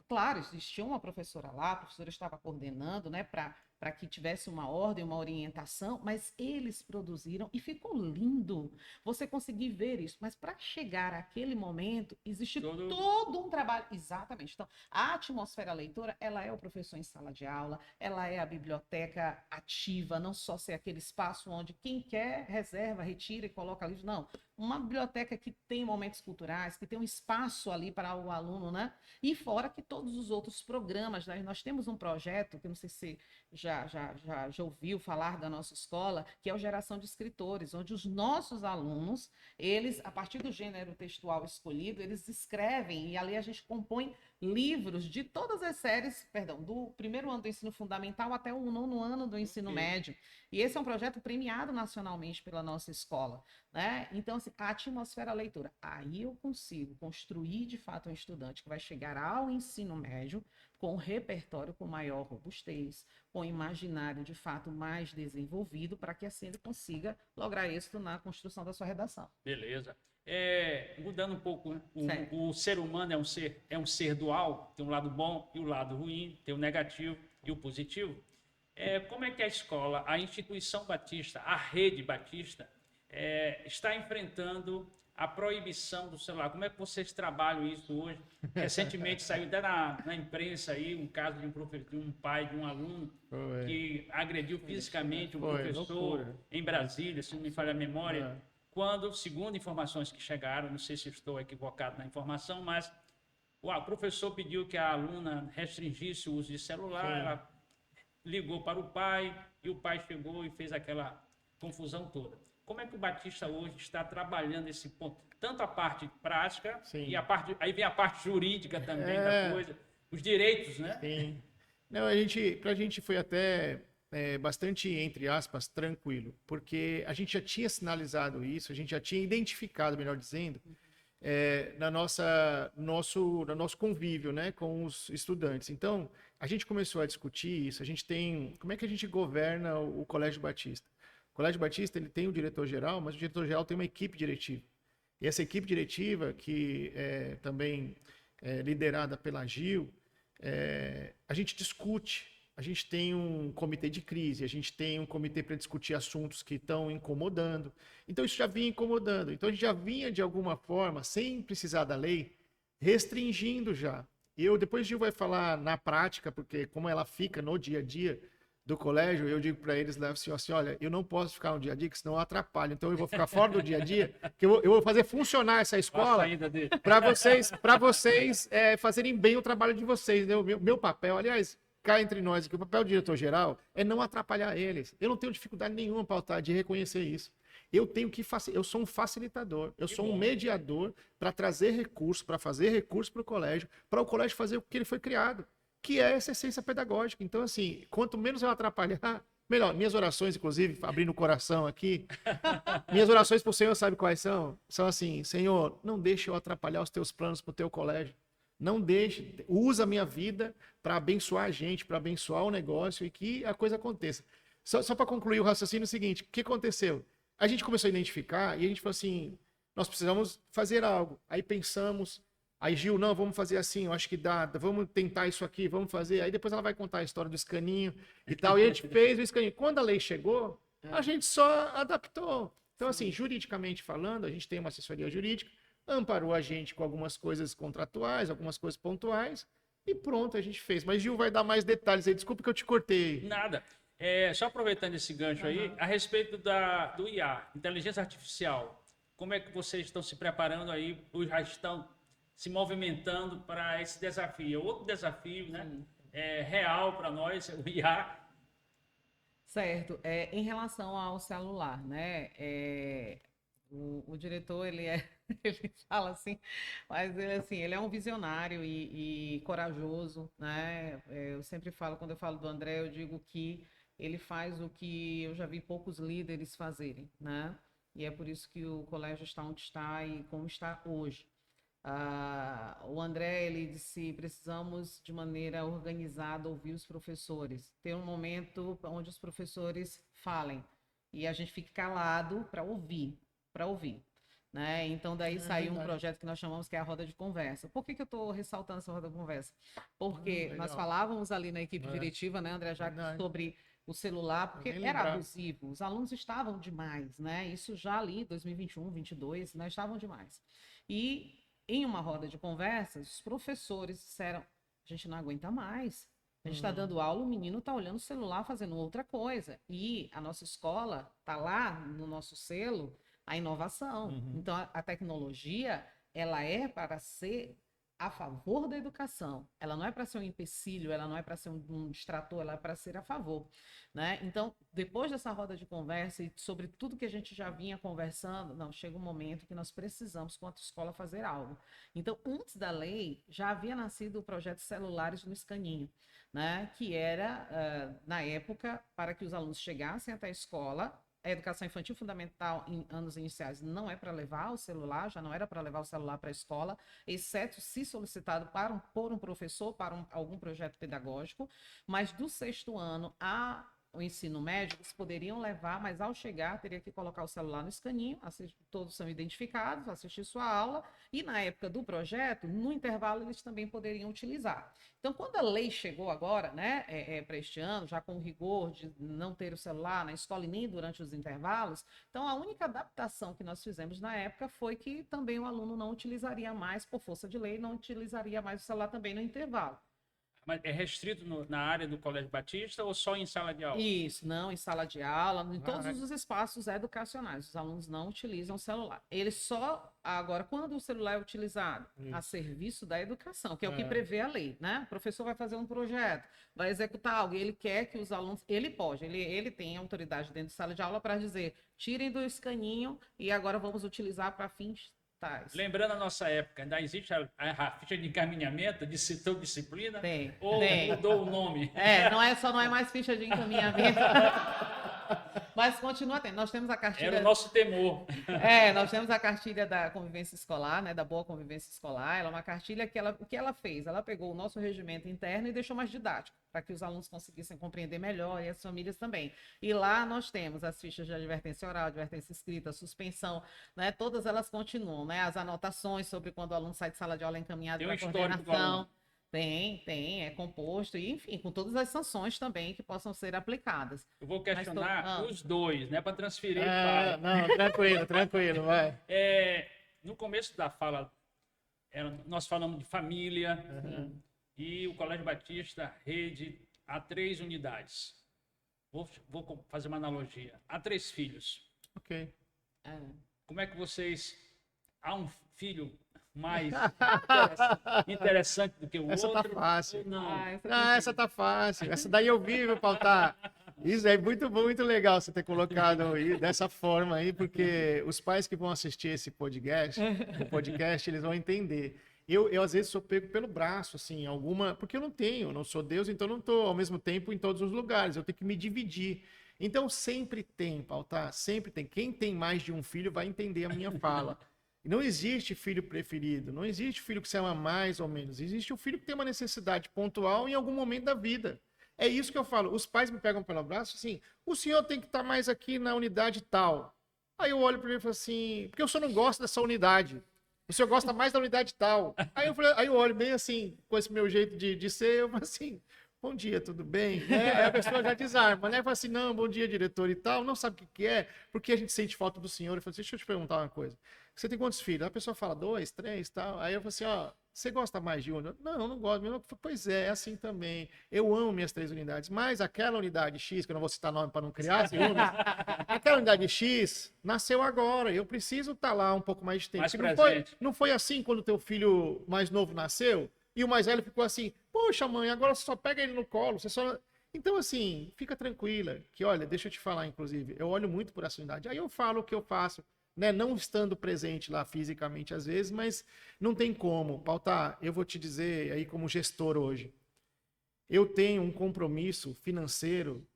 Claro, existia uma professora lá, a professora estava coordenando, né, para para que tivesse uma ordem, uma orientação, mas eles produziram e ficou lindo você conseguir ver isso. Mas para chegar àquele momento, existe todo um trabalho. Exatamente. Então, a atmosfera leitora, ela é o professor em sala de aula, ela é a biblioteca ativa, não só ser aquele espaço onde quem quer reserva, retira e coloca livros, não. Uma biblioteca que tem momentos culturais, que tem um espaço ali para o aluno, né? E fora que todos os outros programas, né? Nós temos um projeto, que eu não sei se já ouviu falar da nossa escola, que é o Geração de Escritores, onde os nossos alunos, eles, a partir do gênero textual escolhido, eles escrevem, e ali a gente compõe livros de todas as séries, perdão, do primeiro ano do ensino fundamental até o nono ano do ensino médio. E esse é um projeto premiado nacionalmente pela nossa escola, né? Então, assim, a atmosfera leitora. Aí eu consigo construir, de fato, um estudante que vai chegar ao ensino médio com um repertório com maior robustez, com imaginário, de fato, mais desenvolvido, para que assim ele consiga lograr êxito na construção da sua redação. Beleza. Mudando um pouco, né? O ser humano é um ser dual, tem um lado bom e o lado ruim, tem o negativo e o positivo. Como é que a escola, a instituição batista, a rede batista, está enfrentando a proibição do celular? Como é que vocês trabalham isso hoje? Recentemente saiu até na imprensa aí um caso de um pai de um aluno que agrediu fisicamente um professor em Brasília, se não me falha a memória. Quando, segundo informações que chegaram, não sei se estou equivocado na informação, mas o professor pediu que a aluna restringisse o uso de celular, ela ligou para o pai e o pai chegou e fez aquela confusão toda. Como é que o Batista hoje está trabalhando esse ponto? Tanto a parte prática e aí vem a parte jurídica também da coisa, os direitos, né? Sim. Não, para a gente foi até bastante, entre aspas, tranquilo, porque a gente já tinha sinalizado isso, a gente já tinha identificado, melhor dizendo, no nosso convívio, né, com os estudantes. Então, a gente começou a discutir isso, como é que a gente governa o Colégio Batista? O Colégio Batista, ele tem o diretor-geral, mas o diretor-geral tem uma equipe diretiva. E essa equipe diretiva, que é também liderada pela Gil, a gente discute. A gente tem um comitê de crise, a gente tem um comitê para discutir assuntos que estão incomodando. Então, isso já vinha incomodando. Então, a gente já vinha, de alguma forma, sem precisar da lei, restringindo já. Depois a Gil vai falar na prática, porque como ela fica no dia a dia do colégio, eu digo para eles lá assim, olha, eu não posso ficar no dia a dia, que senão eu atrapalho. Então, eu vou ficar fora do dia a dia, que eu vou fazer funcionar essa escola para vocês fazerem bem o trabalho de vocês. Né? O meu papel, aliás, cá entre nós, que o papel do diretor-geral é não atrapalhar eles. Eu não tenho dificuldade nenhuma, Pautar, de reconhecer isso. Eu sou um facilitador, eu sou um mediador para trazer recursos, para fazer recursos para o colégio fazer o que ele foi criado, que é essa essência pedagógica. Então, assim, quanto menos eu atrapalhar, melhor. Minhas orações, inclusive, abrindo o coração aqui, minhas orações para o Senhor, sabe quais são? São assim, Senhor, não deixe eu atrapalhar os teus planos para o teu colégio. Não deixe, usa a minha vida para abençoar a gente, para abençoar o negócio e que a coisa aconteça. Só para concluir o raciocínio, é o seguinte, o que aconteceu? A gente começou a identificar e a gente falou assim, nós precisamos fazer algo. Aí pensamos, aí Gil, não, vamos fazer assim, eu acho que dá, vamos tentar isso aqui, vamos fazer. Aí depois ela vai contar a história do escaninho e tal, e a gente fez o escaninho. Quando a lei chegou, a gente só adaptou. Então, assim, juridicamente falando, a gente tem uma assessoria jurídica, amparou a gente com algumas coisas contratuais, algumas coisas pontuais, e pronto, a gente fez. Mas Gil vai dar mais detalhes aí, desculpa que eu te cortei. Nada. Só aproveitando esse gancho aí, a respeito do IA, Inteligência Artificial, como é que vocês estão se preparando aí, ou já estão se movimentando para esse desafio? Outro desafio, né? Real para nós, o IA. Certo. Em relação ao celular, né? O diretor, ele fala assim, mas ele é um visionário e corajoso, né? Eu sempre falo, quando eu falo do André, eu digo que ele faz o que eu já vi poucos líderes fazerem, né? E é por isso que o colégio está onde está e como está hoje. O André, ele disse, precisamos de maneira organizada ouvir os professores, ter um momento onde os professores falem e a gente fique calado para ouvir, né? Então daí saiu um projeto que nós chamamos que é a roda de conversa. Por que eu estou ressaltando essa roda de conversa? Porque nós falávamos ali na equipe diretiva, né, André, já sobre o celular, porque Nem era lembrava. abusivo. Os alunos estavam demais, né? Isso já ali, 2021, 22, nós estavam demais. E em uma roda de conversas, os professores disseram: a gente não aguenta mais. A gente está dando aula, o menino está olhando o celular, fazendo outra coisa. E a nossa escola está lá no nosso selo a inovação. Uhum. Então, a tecnologia, ela é para ser a favor da educação. Ela não é para ser um empecilho, ela não é para ser um distrator, ela é para ser a favor, né? Então, depois dessa roda de conversa e sobre tudo que a gente já vinha conversando, não, chega um momento que nós precisamos, quanto escola, fazer algo. Então, antes da lei, já havia nascido o projeto Celulares no Escaninho, né? Que era, na época, para que os alunos chegassem até a escola. A educação infantil fundamental em anos iniciais não é para levar o celular, já não era para levar o celular para a escola, exceto se solicitado por um professor, para algum projeto pedagógico, mas do sexto ano o ensino médio, eles poderiam levar, mas ao chegar teria que colocar o celular no escaninho, todos são identificados, assistir sua aula, e na época do projeto, no intervalo, eles também poderiam utilizar. Então, quando a lei chegou agora, né, para este ano, já com o rigor de não ter o celular na escola e nem durante os intervalos, então a única adaptação que nós fizemos na época foi que também o aluno não utilizaria mais, por força de lei, não utilizaria mais o celular também no intervalo. Mas é restrito na área do Colégio Batista ou só em sala de aula? Isso, não em sala de aula, em todos Ah, os espaços educacionais. Os alunos não utilizam o celular. Eles só, agora, quando o celular é utilizado a Isso. serviço da educação, que é o que É. prevê a lei, né? O professor vai fazer um projeto, vai executar algo, e ele quer que os alunos, ele pode, ele tem autoridade dentro de sala de aula para dizer, tirem do escaninho e agora vamos utilizar para fins tais. Lembrando a nossa época, ainda existe a ficha de encaminhamento de setor disciplina? Tem, Ou tem. mudou o nome? Não é mais ficha de encaminhamento. Mas continua tendo. Nós temos a Era cartilha. o nosso temor. Nós temos a cartilha da convivência escolar, né? Da boa convivência escolar. Ela é uma cartilha que o que ela fez? Ela pegou o nosso regimento interno e deixou mais didático, para que os alunos conseguissem compreender melhor e as famílias também. E lá nós temos as fichas de advertência oral, advertência escrita, suspensão, né? Todas elas continuam, né? As anotações sobre quando o aluno sai de sala de aula encaminhado Tem um para histórico do coordenação. aluno. Tem, é composto, e enfim, com todas as sanções também que possam ser aplicadas. Eu vou questionar Mas os dois, né? Para transferir É, para. não, tranquilo, tranquilo, vai. No começo da fala, nós falamos de família, né? E o Colégio Batista, rede, há 3 unidades. Vou fazer uma analogia. Há 3 filhos. Ok. Como é que vocês. Há um filho mais interessante do que o Essa outro? tá fácil. Ou não? Ah, essa tá fácil. Essa daí eu vi, meu pautar. Isso é muito bom, muito legal você ter colocado aí dessa forma aí, porque os pais que vão assistir esse podcast, eles vão entender. Eu às vezes sou pego pelo braço, assim, porque eu não sou Deus, então não estou ao mesmo tempo em todos os lugares, eu tenho que me dividir. Então sempre tem, pautar, sempre tem. Quem tem mais de um filho vai entender a minha fala. Não existe filho preferido, não existe filho que você ama mais ou menos. Existe um filho que tem uma necessidade pontual em algum momento da vida. É isso que eu falo. Os pais me pegam pelo braço assim, o senhor tem que estar mais aqui na unidade tal. Aí eu olho para ele e falo assim, porque eu só não gosto dessa unidade. O senhor gosta mais da unidade tal. Aí eu olho bem assim, com esse meu jeito de ser, eu falo assim, bom dia, tudo bem? Aí a pessoa já desarma, né? Fala assim, não, bom dia, diretor e tal. Não sabe o que é, porque a gente sente falta do senhor. Eu falo assim, deixa eu te perguntar uma coisa. Você tem quantos filhos? A pessoa fala 2, 3 e tal. Aí eu falo assim, ó, você gosta mais de um? Não, não gosto. Eu falo, pois é assim também. Eu amo minhas 3 unidades, mas aquela unidade X, que eu não vou citar nome para não criar ciúmes, aquela unidade X nasceu agora. Eu preciso estar lá um pouco mais de tempo. Mais Porque presente. não foi assim quando teu filho mais novo nasceu e o mais velho ficou assim, poxa mãe, agora você só pega ele no colo, você só... Então, assim, fica tranquila, que olha, deixa eu te falar, inclusive, eu olho muito por essa unidade, aí eu falo o que eu faço, né? Não estando presente lá fisicamente às vezes, mas não tem como. Pautar, eu vou te dizer aí como gestor hoje, eu tenho um compromisso financeiro,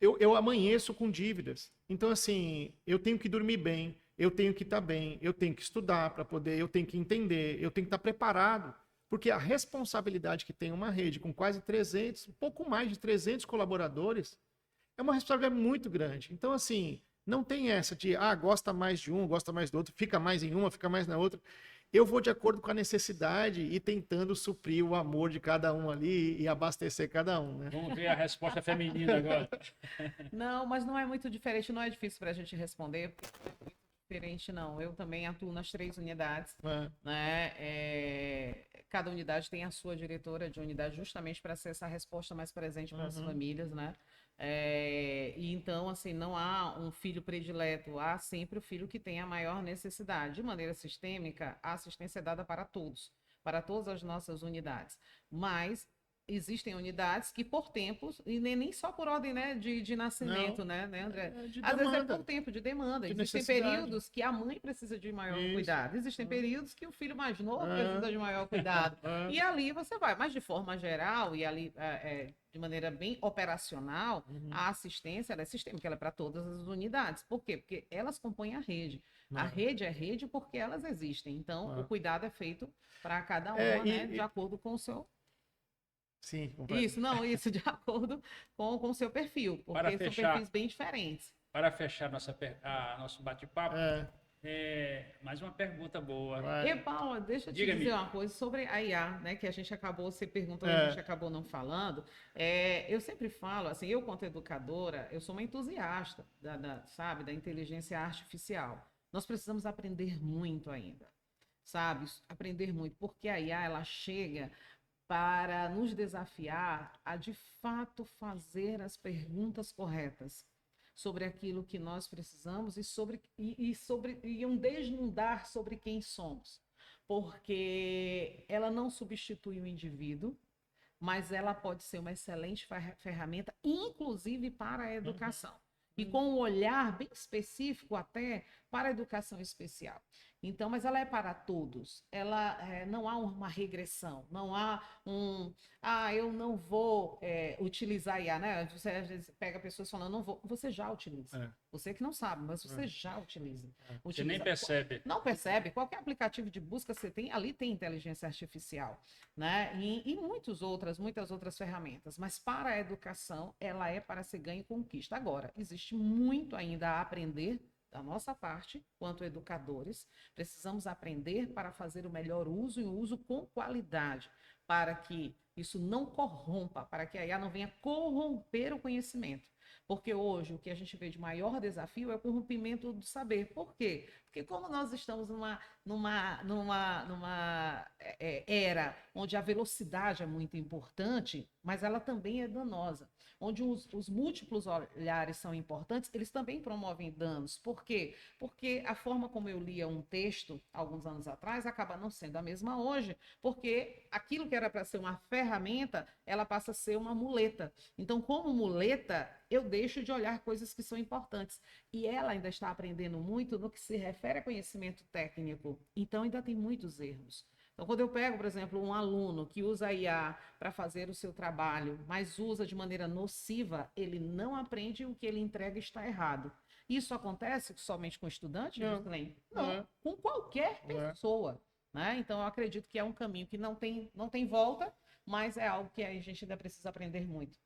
eu amanheço com dívidas. Então, assim, eu tenho que dormir bem, eu tenho que estar bem, eu tenho que estudar para poder, eu tenho que entender, eu tenho que estar preparado. Porque a responsabilidade que tem uma rede com quase 300, um pouco mais de 300 colaboradores, é uma responsabilidade muito grande. Então, assim, não tem essa de, gosta mais de um, gosta mais do outro, fica mais em uma, fica mais na outra. eu vou de acordo com a necessidade e tentando suprir o amor de cada um ali e abastecer cada um, né? Vamos ver a resposta feminina agora. Não, mas não é muito diferente, não é difícil para a gente responder, porque não é muito diferente, não. Eu também atuo nas 3 unidades, É. né? Cada unidade tem a sua diretora de unidade, justamente para ser essa resposta mais presente para as famílias, né? E então, assim, não há um filho predileto, há sempre o filho que tem a maior necessidade. De maneira sistêmica, a assistência é dada para todos, para todas as nossas unidades. Mas existem unidades que, por tempos, e nem só por ordem, né, de nascimento, né, André? É de Às vezes é demanda. por tempo de demanda. De Existem necessidade. períodos que a mãe precisa de maior Isso. cuidado. Existem períodos que o filho mais novo É. precisa de maior cuidado. É. E ali você vai. Mas de forma geral, e ali de maneira bem operacional, a assistência ela é sistêmica, ela é para todas as unidades. Por quê? Porque elas compõem a rede. A rede é rede porque elas existem. Então, o cuidado é feito para cada uma, né, de acordo com o seu. Sim, completo. Isso de acordo com o seu perfil, Para porque são fechar. perfis bem diferentes. Para fechar nosso bate-papo, É, mais uma pergunta boa. vai. E, Paula, deixa eu te Diga-me. dizer uma coisa sobre a IA, né? Que a gente acabou, você perguntou, É. a gente acabou não falando. Eu sempre falo, assim, eu, quanto educadora, eu sou uma entusiasta sabe, da inteligência artificial. Nós precisamos aprender muito ainda, sabe? Aprender muito, porque a IA, ela chega para nos desafiar a, de fato, fazer as perguntas corretas sobre aquilo que nós precisamos e um desnudar sobre quem somos. Porque ela não substitui o indivíduo, mas ela pode ser uma excelente ferramenta, inclusive para a educação. E com um olhar bem específico até para a educação especial. Então, mas ela é para todos. Ela não há uma regressão, não há eu não vou utilizar IA, né? Você às vezes pega pessoas falando, não vou. Você já utiliza. Você que não sabe, mas você já utiliza. Você nem percebe. Não percebe. Qualquer aplicativo de busca você tem, ali tem inteligência artificial, né? E muitas outras ferramentas. Mas para a educação, ela é para ser ganho e conquista. Agora, existe muito ainda a aprender da nossa parte, quanto educadores, precisamos aprender para fazer o melhor uso e o uso com qualidade, para que isso não corrompa, para que a IA não venha corromper o conhecimento. Porque hoje o que a gente vê de maior desafio é o corrompimento do saber. Por quê? Porque como nós estamos numa era onde a velocidade é muito importante, mas ela também é danosa, onde os múltiplos olhares são importantes, eles também promovem danos. Por quê? Porque a forma como eu lia um texto alguns anos atrás acaba não sendo a mesma hoje, porque aquilo que era para ser uma ferramenta, ela passa a ser uma muleta. Então, como muleta, eu deixo de olhar coisas que são importantes. E ela ainda está aprendendo muito no que se refere a conhecimento técnico. Então, ainda tem muitos erros. Então, quando eu pego, por exemplo, um aluno que usa a IA para fazer o seu trabalho, mas usa de maneira nociva, ele não aprende, o que ele entrega está errado. Isso acontece somente com estudante, Gislaine? Não, com qualquer pessoa. Né? Então, eu acredito que é um caminho que não tem volta, mas é algo que a gente ainda precisa aprender muito.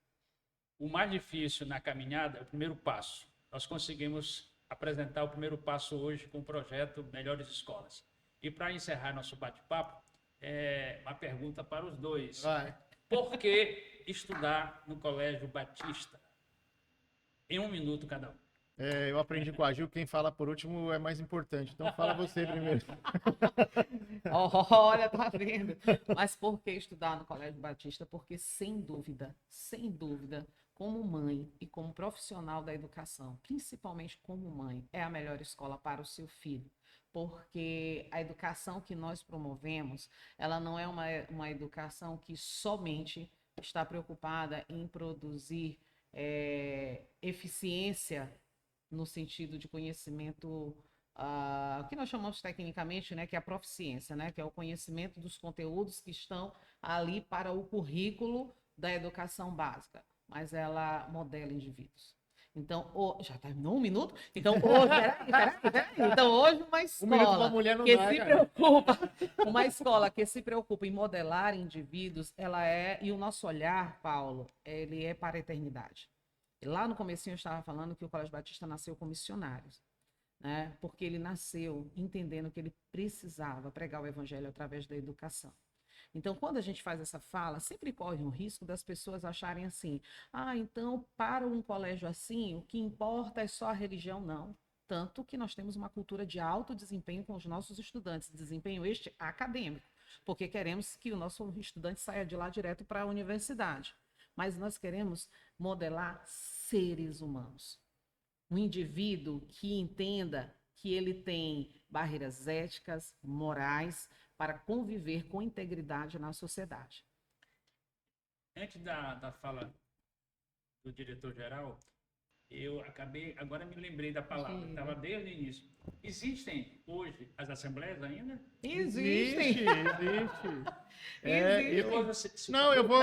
O mais difícil na caminhada é o primeiro passo. Nós conseguimos apresentar o primeiro passo hoje com o projeto Melhores Escolas. E para encerrar nosso bate-papo, uma pergunta para os dois. Vai. Por que estudar no Colégio Batista? Em 1 minuto cada um. Eu aprendi com a Gil, quem fala por último é mais importante. Então fala você primeiro. Olha, tá vendo? Mas por que estudar no Colégio Batista? Porque, sem dúvida, como mãe e como profissional da educação, principalmente como mãe, é a melhor escola para o seu filho. Porque a educação que nós promovemos, ela não é uma educação que somente está preocupada em produzir eficiência no sentido de conhecimento, que nós chamamos tecnicamente, né, que é a proficiência, né, que é o conhecimento dos conteúdos que estão ali para o currículo da educação básica, mas ela modela indivíduos. Então, já terminou 1 minuto? Então, hoje, peraí. Então, hoje uma escola uma escola que se preocupa em modelar indivíduos, e o nosso olhar, Paulo, ele é para a eternidade. Lá no comecinho eu estava falando que o Colégio Batista nasceu com missionários. né? Porque ele nasceu entendendo que ele precisava pregar o evangelho através da educação. Então, quando a gente faz essa fala, sempre corre um risco das pessoas acharem assim: ah, então, para um colégio assim, o que importa é só a religião. Não. Tanto que nós temos uma cultura de alto desempenho com os nossos estudantes, desempenho este acadêmico, porque queremos que o nosso estudante saia de lá direto para a universidade. Mas nós queremos modelar seres humanos. Um indivíduo que entenda que ele tem barreiras éticas, morais, para conviver com integridade na sociedade. Antes da fala do diretor-geral, eu acabei, agora me lembrei da palavra, estava desde o início. Existem hoje as assembleias ainda? Existem. Existe. Não, eu vou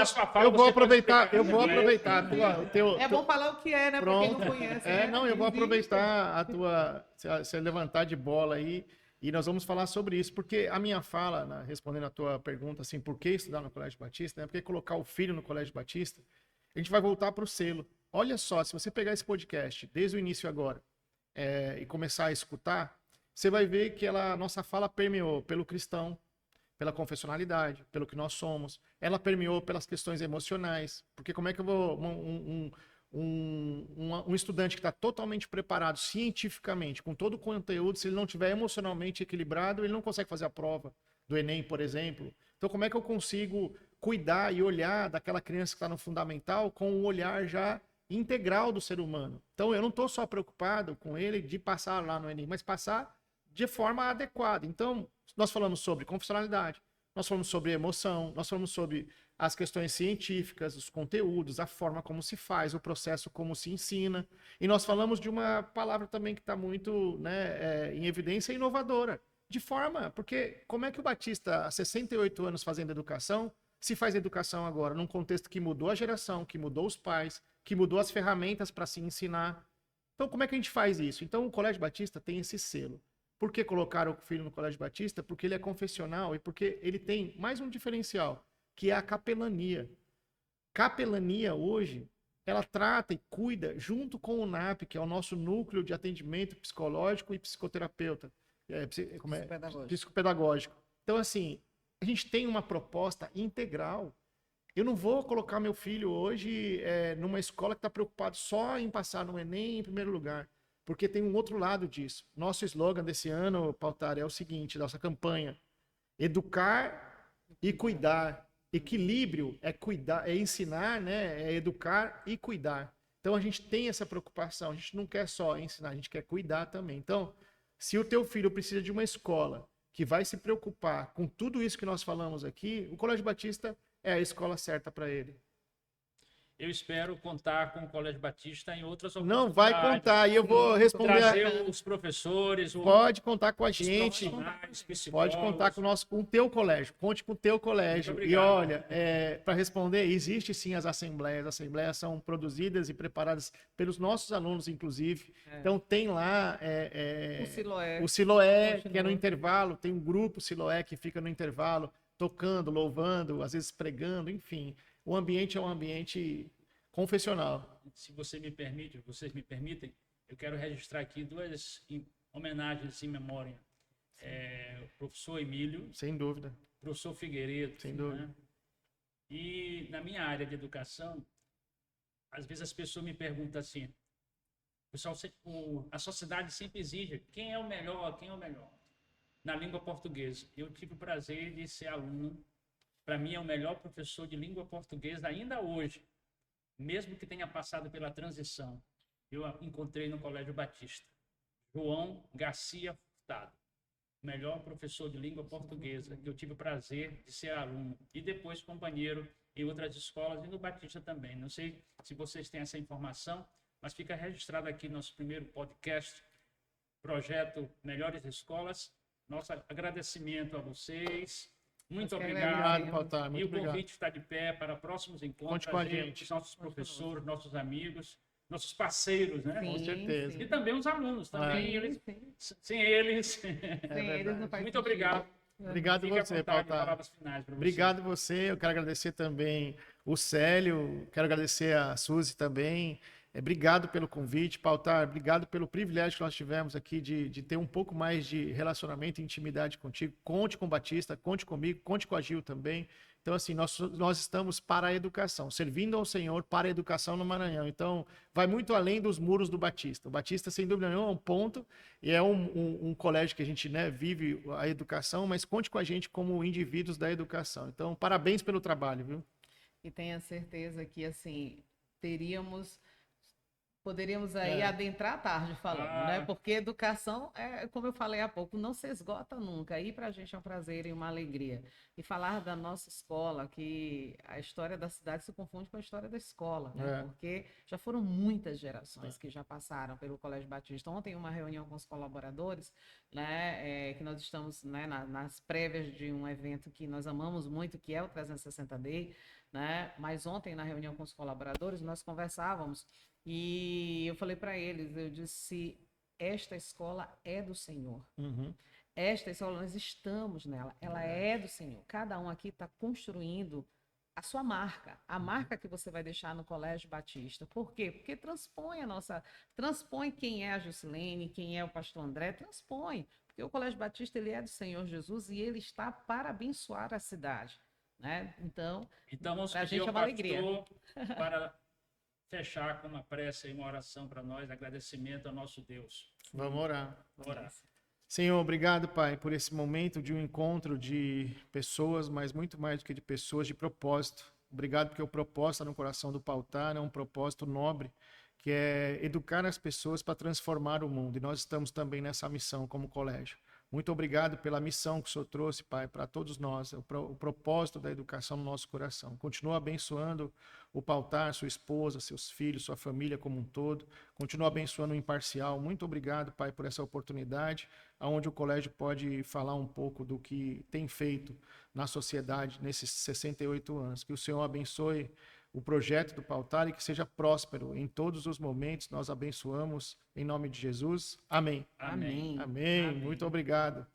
aproveitar o teu. É bom falar o que é, né? Para quem não conhece. Né? Não, eu vou aproveitar você levantar de bola aí e nós vamos falar sobre isso, porque a minha fala, né, respondendo a tua pergunta, assim, por que estudar no Colégio Batista, né? Por que colocar o filho no Colégio Batista? A gente vai voltar para o selo. Olha só, se você pegar esse podcast desde o início agora e começar a escutar, você vai ver que a nossa fala permeou pelo cristão, pela confessionalidade, pelo que nós somos. Ela permeou pelas questões emocionais. Porque como é que eu vou... Um estudante que está totalmente preparado cientificamente, com todo o conteúdo, se ele não estiver emocionalmente equilibrado, ele não consegue fazer a prova do Enem, por exemplo. Então, como é que eu consigo cuidar e olhar daquela criança que está no fundamental com um olhar já integral do ser humano? Então, eu não estou só preocupado com ele de passar lá no Enem, mas passar de forma adequada. Então, nós falamos sobre confessionalidade, nós falamos sobre emoção, nós falamos sobre as questões científicas, os conteúdos, a forma como se faz, o processo como se ensina. E nós falamos de uma palavra também que está muito, né, em evidência, inovadora. De forma, porque como é que o Batista, há 68 anos fazendo educação, se faz educação agora, num contexto que mudou a geração, que mudou os pais, que mudou as ferramentas para se ensinar? Então, como é que a gente faz isso? Então, o Colégio Batista tem esse selo. Por que colocar o filho no Colégio Batista? Porque ele é confessional e porque ele tem mais um diferencial, que é a capelania. Capelania, hoje, ela trata e cuida junto com o NAP, que é o nosso núcleo de atendimento psicológico e psicoterapeuta. Psicopedagógico. Então, assim, a gente tem uma proposta integral. Eu não vou colocar meu filho hoje numa escola que está preocupado só em passar no Enem em primeiro lugar, porque tem um outro lado disso. Nosso slogan desse ano, Pautar, é o seguinte, nossa campanha: educar e cuidar. Equilíbrio é cuidar, é ensinar, né? É educar e cuidar. Então a gente tem essa preocupação, a gente não quer só ensinar, a gente quer cuidar também. Então, se o teu filho precisa de uma escola que vai se preocupar com tudo isso que nós falamos aqui, o Colégio Batista é a escola certa para ele. Eu espero contar com o Colégio Batista em outras oportunidades. Não, vai contar, e eu vou responder. Trazer os professores. Pode contar com a gente. Pode contar com o teu colégio. Conte com o teu colégio. E olha, para responder, existe sim as assembleias. As assembleias são produzidas e preparadas pelos nossos alunos, inclusive. Então tem lá o Siloé, que é no intervalo. Tem um grupo Siloé que fica no intervalo, tocando, louvando, às vezes pregando, enfim. O ambiente é um ambiente confessional. Se você me permite, vocês me permitem, eu quero registrar aqui duas homenagens em memória. O professor Emílio. Sem dúvida. O professor Figueiredo. Sem dúvida. Né? E na minha área de educação, às vezes as pessoas me perguntam assim, pessoal, a sociedade sempre exige quem é o melhor, quem é o melhor. Na língua portuguesa, eu tive o prazer de ser aluno. Para mim, é o melhor professor de língua portuguesa ainda hoje, mesmo que tenha passado pela transição. Eu encontrei no Colégio Batista. João Garcia Furtado, melhor professor de língua portuguesa, que eu tive o prazer de ser aluno. E depois companheiro em outras escolas e no Batista também. Não sei se vocês têm essa informação, mas fica registrado aqui no nosso primeiro podcast, projeto Melhores Escolas. Nosso agradecimento a vocês. Muito obrigado. Pautar. E o convite está de pé para próxos encontros. Conte com a gente. Nossos professores, nossos amigos, nossos parceiros, né? Sim, com certeza. sim. E também os alunos. Também eles, sem eles. Não faz Muito obrigado. Obrigado Fique à você, vontade, Pautar. palavras finais para você. Obrigado você. Eu quero agradecer também o Célio, quero agradecer a Suzy também. Obrigado pelo convite, Pautar. Obrigado pelo privilégio que nós tivemos aqui de ter um pouco mais de relacionamento e intimidade contigo. Conte com o Batista, conte comigo, conte com a Gil também. Então, assim, nós estamos para a educação, servindo ao Senhor para a educação no Maranhão. Então, vai muito além dos muros do Batista. O Batista, sem dúvida nenhuma, é um ponto e é um colégio que a gente, né, vive a educação, mas conte com a gente como indivíduos da educação. Então, parabéns pelo trabalho, viu? E tenha certeza que, assim, poderíamos aí adentrar a tarde falando, né? Porque educação, como eu falei há pouco, não se esgota nunca. E para a gente é um prazer e uma alegria. E falar da nossa escola, que a história da cidade se confunde com a história da escola, né? Porque já foram muitas gerações que já passaram pelo Colégio Batista. Ontem, uma reunião com os colaboradores, né? Que nós estamos, né, nas prévias de um evento que nós amamos muito, que é o 360 Day, né? Mas ontem, na reunião com os colaboradores, nós conversávamos e eu falei para eles, eu disse, esta escola é do Senhor. Esta escola, nós estamos nela, ela é do Senhor. Cada um aqui está construindo a sua marca, a marca que você vai deixar no Colégio Batista. Por quê? Porque transpõe quem é a Juscelene, quem é o pastor André, transpõe. Porque o Colégio Batista, ele é do Senhor Jesus e ele está para abençoar a cidade, né? Então vamos para a pedir gente é ao uma alegria. para fechar com uma prece e uma oração para nós, agradecimento ao nosso Deus. Vamos orar. Vamos orar. Senhor, obrigado, Pai, por esse momento de um encontro de pessoas, mas muito mais do que de pessoas, de propósito. Obrigado porque o propósito no coração do Pautar é um propósito nobre, que é educar as pessoas para transformar o mundo. E nós estamos também nessa missão como colégio. Muito obrigado pela missão que o Senhor trouxe, Pai, para todos nós, o propósito da educação no nosso coração. Continua abençoando o Pautar, sua esposa, seus filhos, sua família como um todo. Continua abençoando o Imparcial. Muito obrigado, Pai, por essa oportunidade, onde o colégio pode falar um pouco do que tem feito na sociedade nesses 68 anos. Que o Senhor abençoe o projeto do Pautar e que seja próspero em todos os momentos. Nós abençoamos em nome de Jesus. Amém. Amém. Amém. Muito obrigado.